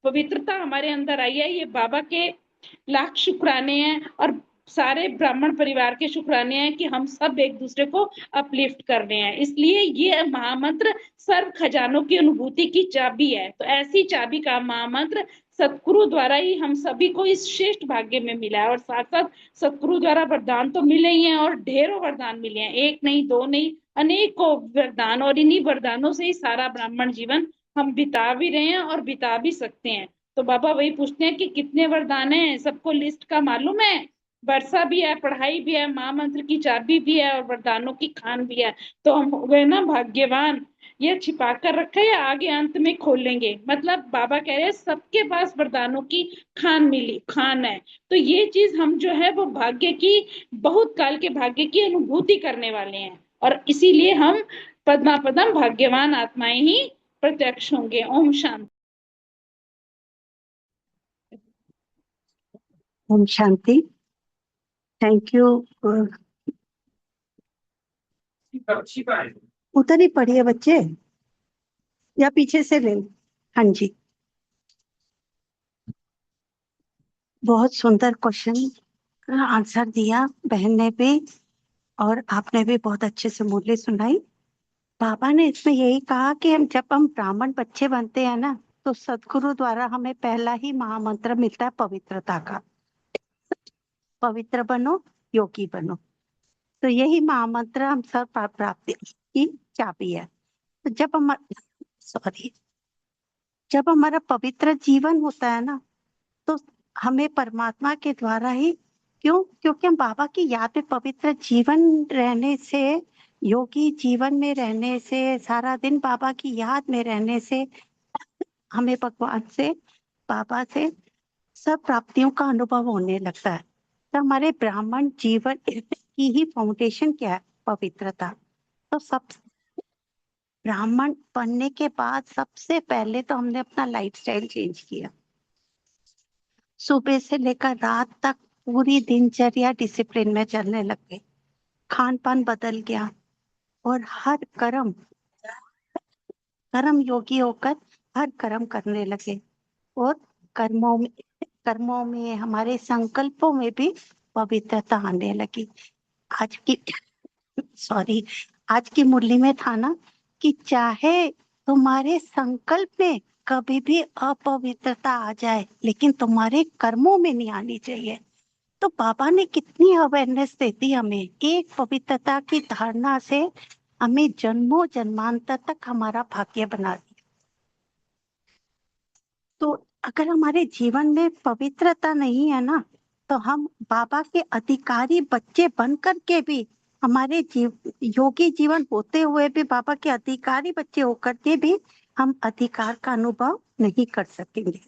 पवित्रता हमारे अंदर आई है, ये बाबा के लाख शुक्राने हैं और सारे ब्राह्मण परिवार के शुक्राने हैं कि हम सब एक दूसरे को अपलिफ्ट कर रहे हैं। इसलिए ये महामंत्र सर्व खजानों की अनुभूति की चाबी है। तो ऐसी चाबी का महामंत्र सतगुरु द्वारा ही हम सभी को इस श्रेष्ठ भाग्य में मिला है। और साथ साथ सतगुरु द्वारा वरदान तो मिले ही हैं और ढेरों वरदान मिले हैं, एक नहीं दो नहीं, अनेकों वरदान। और इन्हीं वरदानों से ही सारा ब्राह्मण जीवन हम बिता भी रहे हैं और बिता भी सकते हैं। तो बाबा वही पूछते हैं कि कितने वरदान हैं, सबको लिस्ट का मालूम है? वर्षा भी है, पढ़ाई भी है, महामंत्र की चाबी भी है और वरदानों की खान भी है। तो हम हो गए ना भाग्यवान। ये छिपा कर रखा है, आगे अंत में खोलेंगे। मतलब बाबा कह रहे हैं सबके पास वरदानों की खान है। तो ये चीज हम जो है वो भाग्य की, बहुत काल के भाग्य की अनुभूति करने वाले हैं। और इसीलिए हम पद्मा पदम भाग्यवान आत्माएं ही प्रत्यक्ष होंगे। ओम शांति। ओम शांति। Thank you. उधर ही पढ़िए बच्चे, या पीछे से ले। हाँ जी, बहुत सुंदर क्वेश्चन का आंसर दिया बहन ने भी, और आपने भी बहुत अच्छे से मुरली सुनाई। बाबा ने इसमें यही कहा कि जब हम ब्राह्मण बच्चे बनते हैं ना, तो सदगुरु द्वारा हमें पहला ही महामंत्र मिलता है पवित्रता का। पवित्र बनो, योगी बनो। तो यही महामंत्र हम सब प्राप्ति की चाबी है। तो जब हमारा पवित्र जीवन होता है ना, तो हमें परमात्मा के द्वारा ही, क्योंकि हम बाबा की याद में पवित्र जीवन रहने से, योगी जीवन में रहने से, सारा दिन बाबा की याद में रहने से हमें भगवान से, बाबा से सब प्राप्तियों का अनुभव होने लगता है। तो हमारे ब्राह्मण जीवन की ही फाउंडेशन क्या है? पवित्रता। तो सब ब्राह्मण बनने के बाद सबसे पहले तो हमने अपना लाइफस्टाइल चेंज किया। सुबह से लेकर रात तक पूरी दिनचर्या डिसिप्लिन में चलने लग गए, खान पान बदल गया और हर कर्म योगी होकर हर कर्म करने लगे। और कर्मों में हमारे संकल्पों में भी पवित्रता आने लगी। आज की मुरली में था ना कि चाहे तुम्हारे संकल्प में कभी भी अपवित्रता आ जाए, लेकिन तुम्हारे कर्मों में नहीं आनी चाहिए। तो बाबा ने कितनी अवेयरनेस देती हमें। एक पवित्रता की धारणा से हमें जन्मों जन्मांतर तक हमारा भाग्य बना दिया। तो अगर हमारे जीवन में पवित्रता नहीं है ना, तो हम बाबा के अधिकारी बच्चे बनकर के भी, हमारे योगी जीवन होते हुए भी, बाबा के अधिकारी बच्चे होकर के भी हम अधिकार का अनुभव नहीं कर सकेंगे।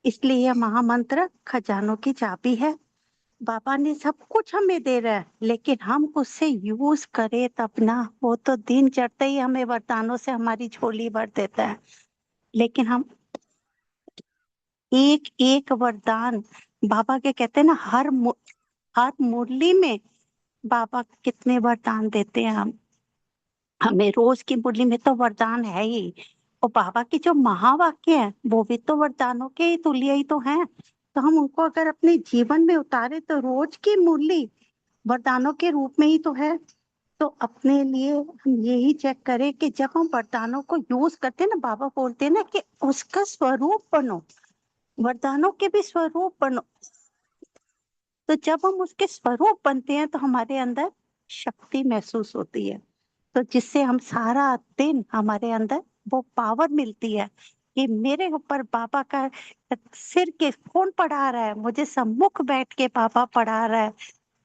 इसलिए यह महामंत्र खजानों की चाबी है। बाबा ने सब कुछ हमें दे रहा है, लेकिन हम उससे यूज करें तब ना। वो तो दिन चढ़ते ही हमें वरदानों से हमारी झोली भर देता है, लेकिन हम एक एक वरदान बाबा के, कहते हैं ना, हर मुरली में बाबा कितने वरदान देते हैं हमें। रोज की मुरली में तो वरदान है ही, और बाबा की जो महावाक्य है वो भी तो वरदानों के ही तुल्य ही तो हैं। तो हम उनको अगर अपने जीवन में उतारे तो रोज की मुरली वरदानों के रूप में ही तो है। तो अपने लिए हम यही चेक करें कि जब हम वरदानों को यूज करते हैं ना, बाबा बोलते हैं ना कि उसका स्वरूप बनो, वरदानों के भी स्वरूप बनो। तो जब हम उसके स्वरूप बनते हैं तो हमारे अंदर शक्ति महसूस होती है, तो जिससे हम सारा दिन, हमारे अंदर वो पावर मिलती है कि मेरे ऊपर बाबा का सिर के कौन पढ़ा रहा है, मुझे सम्मुख बैठ के बाबा पढ़ा रहा है।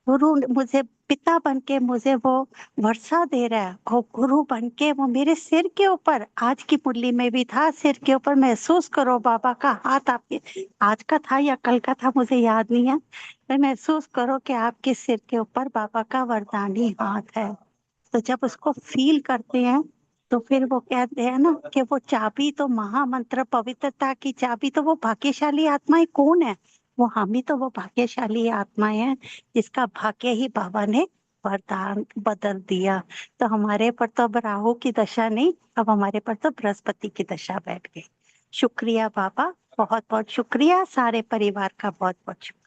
गुरु मुझे पिता बन के मुझे वो वर्षा दे रहा है, और गुरु बन के वो मेरे सिर के ऊपर, आज की मुरली में भी था, सिर के ऊपर महसूस करो बाबा का हाथ आपके, आज का था या कल का था मुझे याद नहीं है, मैं महसूस करो कि आपके सिर के ऊपर बाबा का वरदानी हाथ है। तो जब उसको फील करते हैं तो फिर वो कहते हैं ना कि वो चाबी तो महामंत्र पवित्रता की चाबी, तो वो भाग्यशाली आत्माएं कौन है? वो हम ही तो वो भाग्यशाली आत्माएं हैं जिसका भाग्य ही बाबा ने वरदान बदल दिया। तो हमारे पर तो अब राहु की दशा नहीं, अब हमारे पर तो बृहस्पति की दशा बैठ गई। शुक्रिया बाबा, बहुत बहुत शुक्रिया, सारे परिवार का बहुत बहुत शुक्रिया।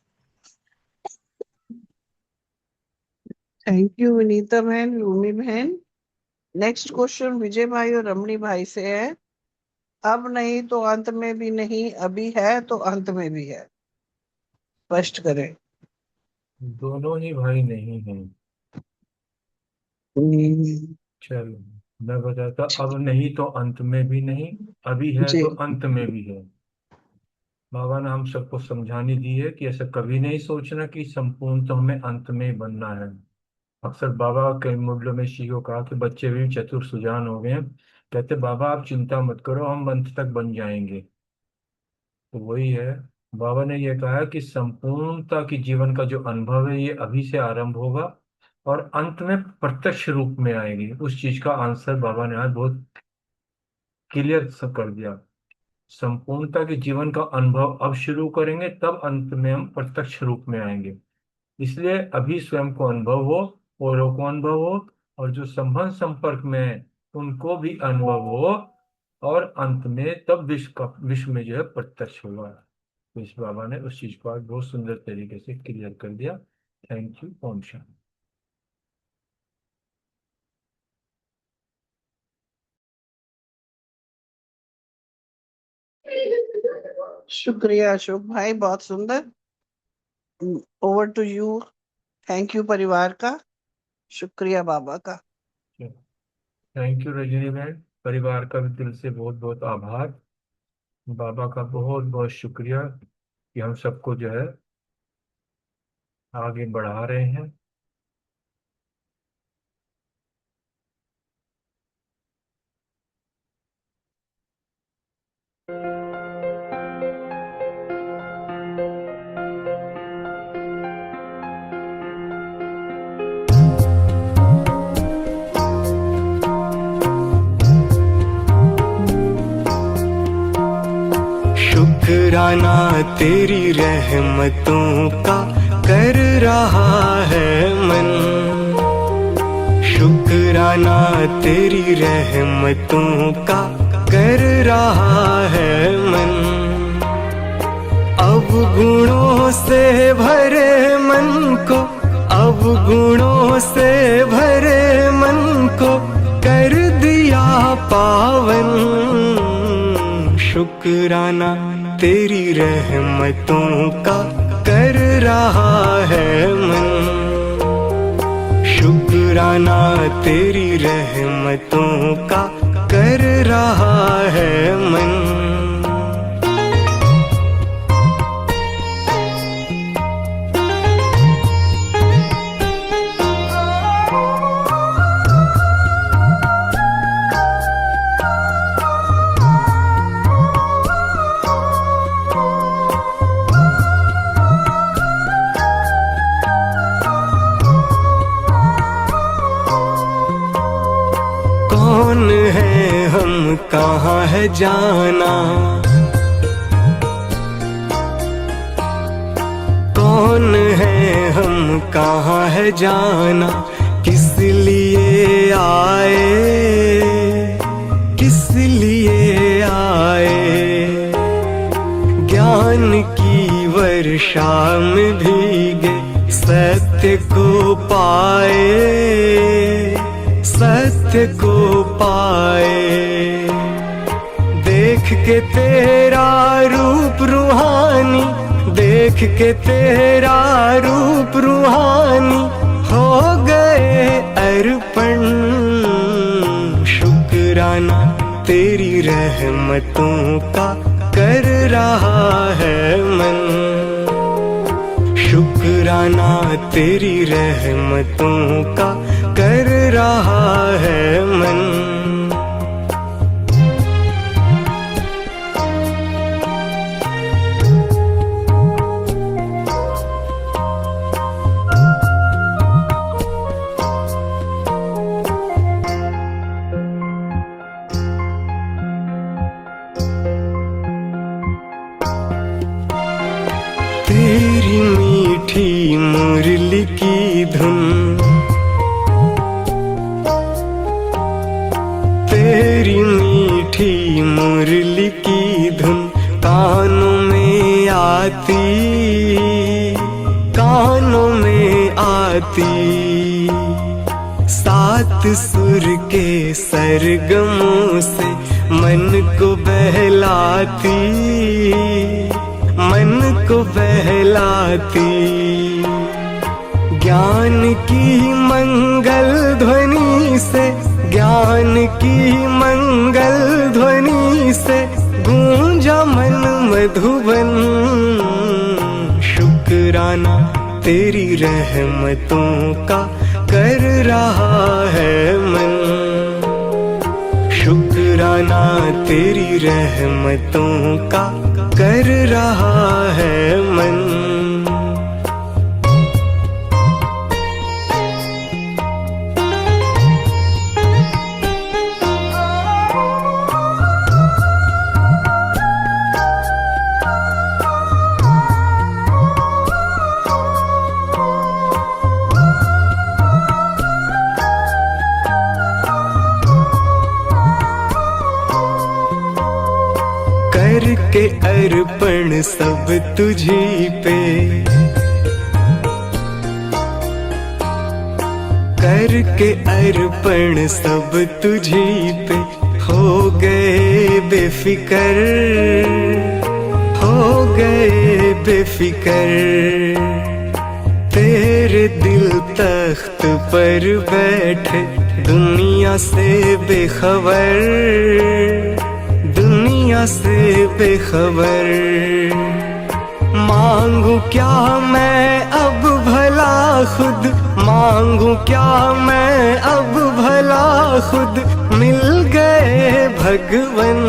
थैंक यू विनीता बहन, रूमी बहन। नेक्स्ट क्वेश्चन विजय भाई और रमणी भाई से है। अब नहीं तो अंत में भी नहीं, अभी है तो अंत में भी है, स्पष्ट करें। दोनों ही भाई नहीं हैं। चलो मैं बताता, अब नहीं तो अंत में भी नहीं, अभी है जी तो अंत में भी है। बाबा ने हम सबको समझाने दी है कि ऐसा कभी नहीं सोचना कि संपूर्ण तो हमें अंत में ही बनना है। अक्सर बाबा कई मुरलियों में श्री को कहा कि बच्चे भी चतुर सुजान हो गए हैं, कहते बाबा आप चिंता मत करो, हम अंत तक बन जाएंगे। तो वही है, बाबा ने ये कहा कि संपूर्णता की जीवन का जो अनुभव है ये अभी से आरंभ होगा और अंत में प्रत्यक्ष रूप में आएगी। उस चीज का आंसर बाबा ने आज बहुत क्लियर कर दिया। संपूर्णता के जीवन का अनुभव अब शुरू करेंगे, तब अंत में हम प्रत्यक्ष रूप में आएंगे। इसलिए अभी स्वयं को अनुभव हो, औरों को अनुभव हो, और जो संबंध संपर्क में है उनको भी अनुभव हो, और अंत में तब विश्व में जो है प्रत्यक्ष होगा। तो इस बाबा ने उस चीज को आज बहुत सुंदर तरीके से क्लियर कर दिया। Thank you. ओम शांति। शुक्रिया अशोक भाई, बहुत सुंदर। Over to you. Thank you परिवार का, शुक्रिया बाबा का। थैंक यू रजनी बहन, परिवार का भी दिल से बहुत बहुत आभार। बाबा का बहुत बहुत शुक्रिया कि हम सबको जो है आगे बढ़ा रहे हैं। शुक्राना तेरी रहमतों का कर रहा है मन, शुक्राना तेरी रहमतों का कर रहा है मन। अब गुणों से भरे मन को, अब गुणों से भरे मन को कर दिया पावन। शुक्राना तेरी रहमतों का कर रहा है मन, शुक्राना तेरी रहमतों का कर रहा है मन। कौन है हम कहाँ है जाना, कौन है हम कहाँ है जाना, किस लिए आए, किस लिए आए। ज्ञान की वर्षा में भीगे सत्य को पाए, सत्य को पाए। देख के तेरा रूप रूहानी, देख के तेरा रूप रूहानी हो गए अर्पण। शुक्राना तेरी रहमतों का कर रहा है मन, शुक्राना तेरी रहमतों का कर रहा है मन। तेरी मीठी मुरली की धुन आती, कानों में आती, सात सुर के सरगमों से मन को बहलाती, मन को बहलाती। ज्ञान की मंगल ध्वनि से, ज्ञान की मंगल ध्वनि से गूंजा मन मधुबन। शुक्राना तेरी रहमतों का कर रहा है मन, शुक्राना तेरी रहमतों का कर रहा है मन। करके अर्पण सब तुझी पे, करके अर्पण सब तुझी पे हो गए बेफिकर, हो गए बेफिकर। तेरे दिल तख्त पर बैठे दुनिया से बेखबर, दुनिया से बेखबर। मांगू क्या मैं अब भला खुद, मांगू क्या मैं अब भला खुद, मिल गए भगवन।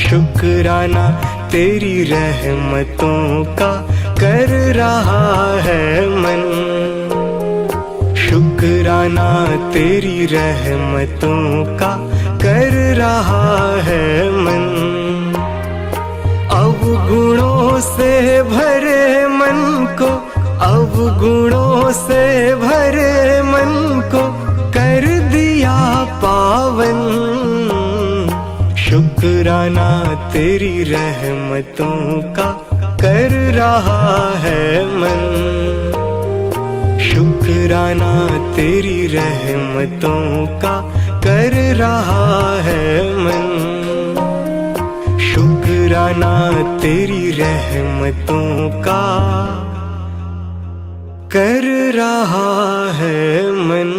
शुक्राना तेरी रहमतों का कर रहा है मन, शुक्राना तेरी रहमतों का कर रहा है मन। अवगुणों से भरे मन को, अवगुणों से भरे मन को कर दिया पावन। शुक्राना तेरी रहमतों का कर रहा है मन, शुक्राना तेरी रहमतों का कर रहा है मन। शुक्राना तेरी रहमतों का कर रहा है मन।